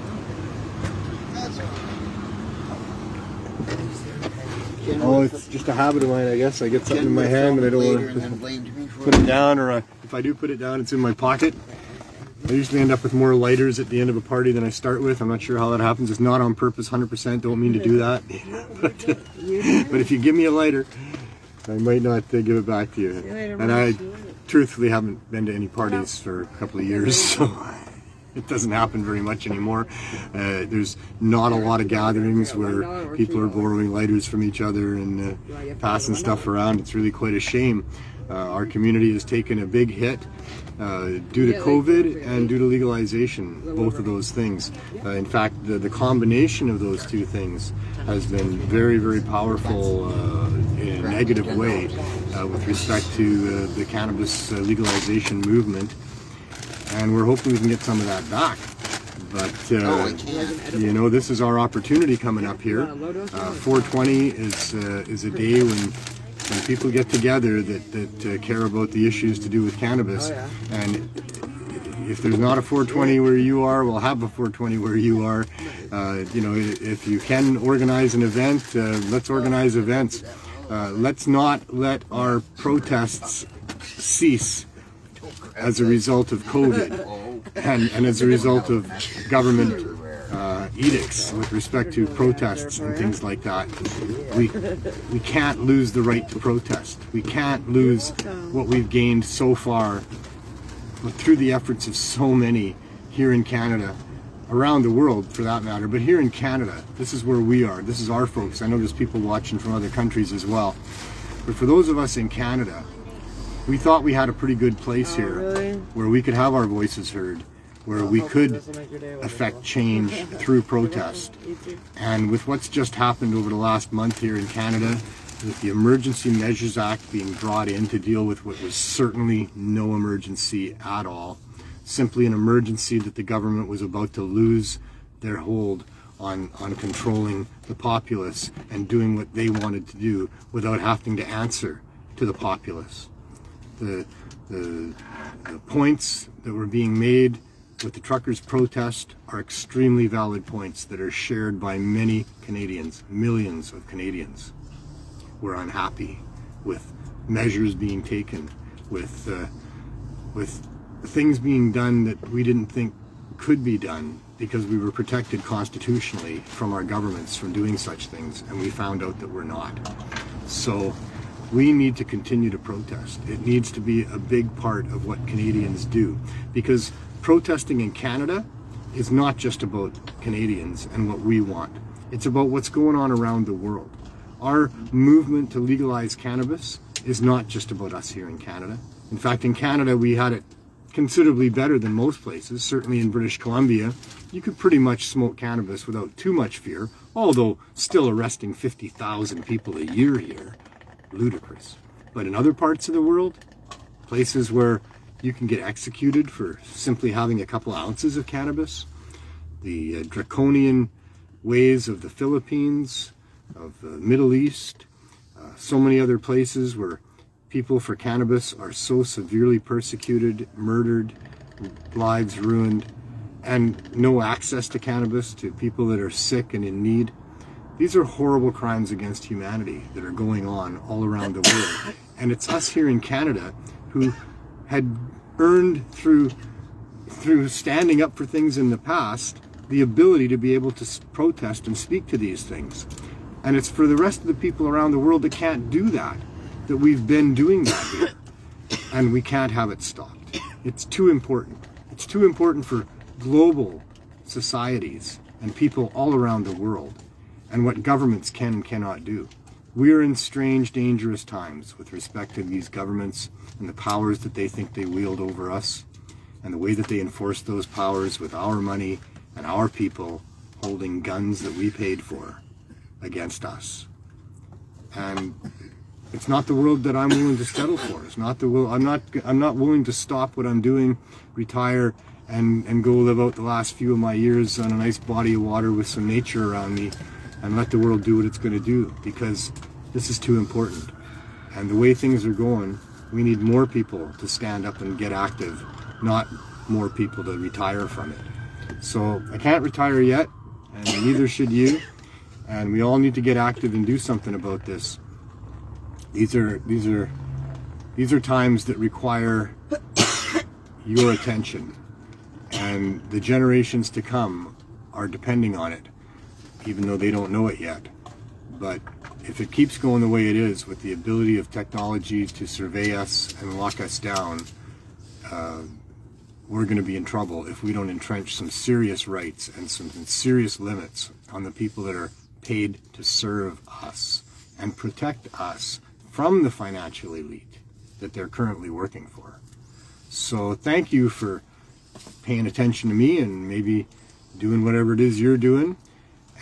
Oh, it's just a habit of mine, I guess. I get something in my hand and I don't want to put it down, or if I do put it down, it's in my pocket. I usually end up with more lighters at the end of a party than I start with. I'm not sure how that happens. It's not on purpose, 100%. Don't mean to do that. But if you give me a lighter, I might not give it back to you. And I truthfully haven't been to any parties for a couple of years, so it doesn't happen very much anymore. There's not a lot of gatherings where people are borrowing lighters from each other and passing stuff around. It's really quite a shame. Our community has taken a big hit, due to COVID and due to legalization, both of those things. In fact, the combination of those two things has been very, very powerful in a negative way with respect to the cannabis legalization movement. And we're hoping we can get some of that back. But, you know, this is our opportunity coming up here. 420 is a day when people get together that care about the issues to do with cannabis. And if there's not a 420 where you are, we'll have a 420 where you are. You know, if you can organize an event, let's organize events. Let's not let our protests cease as a result of COVID and as a result of government edicts with respect to protests and things like that. We can't lose the right to protest. We can't lose what we've gained so far through the efforts of so many here in Canada, around the world for that matter, but here in Canada, this is where we are. This is our folks. I know there's people watching from other countries as well. But for those of us in Canada, we thought we had a pretty good place here where we could have our voices heard, where we could affect change through protest. And with what's just happened over the last month here in Canada, with the Emergency Measures Act being brought in to deal with what was certainly no emergency at all, simply an emergency that the government was about to lose their hold on controlling the populace and doing what they wanted to do without having to answer to the populace. The points that were being made with the truckers' protest are extremely valid points that are shared by many Canadians. Millions of Canadians were unhappy with measures being taken, with things being done that we didn't think could be done because we were protected constitutionally from our governments from doing such things, and we found out that we're not. So we need to continue to protest. It needs to be a big part of what Canadians do, because protesting in Canada is not just about Canadians and what we want. It's about what's going on around the world. Our movement to legalize cannabis is not just about us here in Canada. In fact, in Canada, we had it considerably better than most places. Certainly in British Columbia, you could pretty much smoke cannabis without too much fear, although still arresting 50,000 people a year here. Ludicrous. But in other parts of the world, places where you can get executed for simply having a couple ounces of cannabis, the draconian ways of the Philippines, of the Middle East, so many other places where people for cannabis are so severely persecuted, murdered, lives ruined, and no access to cannabis to people that are sick and in need. These are horrible crimes against humanity that are going on all around the world. And it's us here in Canada who had earned through standing up for things in the past the ability to be able to protest and speak to these things. And it's for the rest of the people around the world that can't do that we've been doing that here. And we can't have it stopped. It's too important. It's too important for global societies and people all around the world, and what governments can and cannot do. We are in strange, dangerous times with respect to these governments and the powers that they think they wield over us, and the way that they enforce those powers with our money and our people holding guns that we paid for against us. And it's not the world that I'm willing to settle for. It's not the will. I'm not willing to stop what I'm doing, retire, and go live out the last few of my years on a nice body of water with some nature around me, and let the world do what it's going to do, because this is too important. And the way things are going, we need more people to stand up and get active, not more people to retire from it. So I can't retire yet, and neither should you. And we all need to get active and do something about this. These are times that require your attention, and the generations to come are depending on it, even though they don't know it yet. But if it keeps going the way it is, with the ability of technology to survey us and lock us down, we're going to be in trouble if we don't entrench some serious rights and some serious limits on the people that are paid to serve us and protect us from the financial elite that they're currently working for. So thank you for paying attention to me and maybe doing whatever it is you're doing.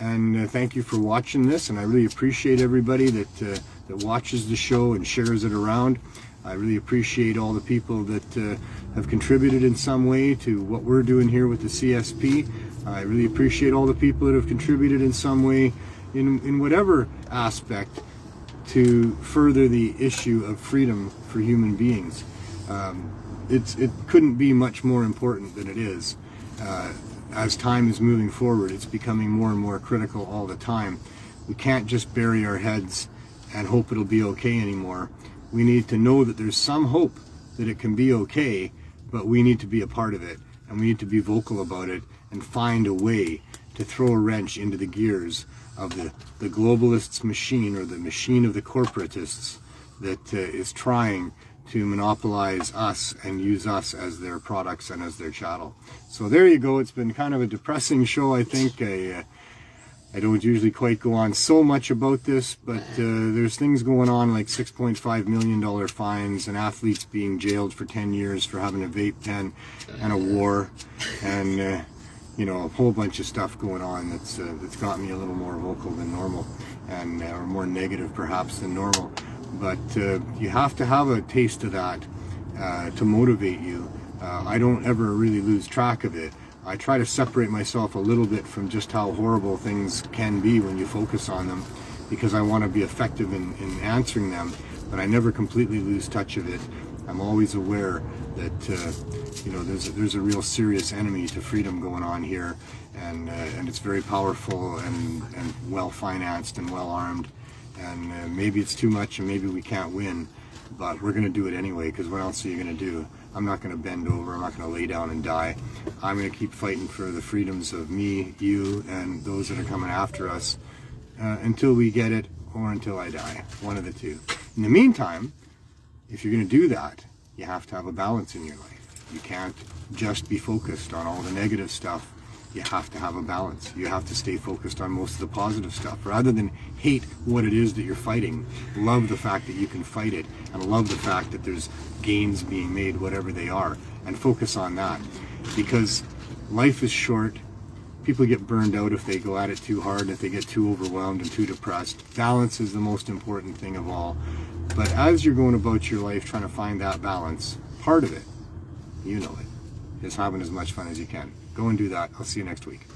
And thank you for watching this, and I really appreciate everybody that watches the show and shares it around. I really appreciate all the people that have contributed in some way to what we're doing here with the CSP. I really appreciate all the people that have contributed in some way in whatever aspect to further the issue of freedom for human beings. It couldn't be much more important than it is. As time is moving forward, it's becoming more and more critical all the time. We can't just bury our heads and hope it'll be okay anymore. We need to know that there's some hope that it can be okay, but we need to be a part of it, and we need to be vocal about it and find a way to throw a wrench into the gears of the globalists' machine, or the machine of the corporatists that is trying to monopolize us and use us as their products and as their chattel. So there you go. It's been kind of a depressing show, I think. I don't usually quite go on so much about this, but there's things going on like $6.5 million fines and athletes being jailed for 10 years for having a vape pen and a war, and you know, a whole bunch of stuff going on that's got me a little more vocal than normal, and or more negative perhaps than normal. But you have to have a taste of that to motivate you. I don't ever really lose track of it. I try to separate myself a little bit from just how horrible things can be when you focus on them, because I want to be effective in answering them, but I never completely lose touch of it. I'm always aware that you know, there's a real serious enemy to freedom going on here, and it's very powerful and well financed and well armed. And maybe it's too much and maybe we can't win, but we're going to do it anyway, because what else are you going to do? I'm not going to bend over. I'm not going to lay down and die. I'm going to keep fighting for the freedoms of me, you, and those that are coming after us until we get it, or until I die. One of the two. In the meantime, if you're going to do that, you have to have a balance in your life. You can't just be focused on all the negative stuff. You have to have a balance. You have to stay focused on most of the positive stuff. Rather than hate what it is that you're fighting, love the fact that you can fight it, and love the fact that there's gains being made, whatever they are, and focus on that. Because life is short. People get burned out if they go at it too hard, and if they get too overwhelmed and too depressed. Balance is the most important thing of all. But as you're going about your life trying to find that balance, part of it, you know it, is having as much fun as you can. Go and do that. I'll see you next week.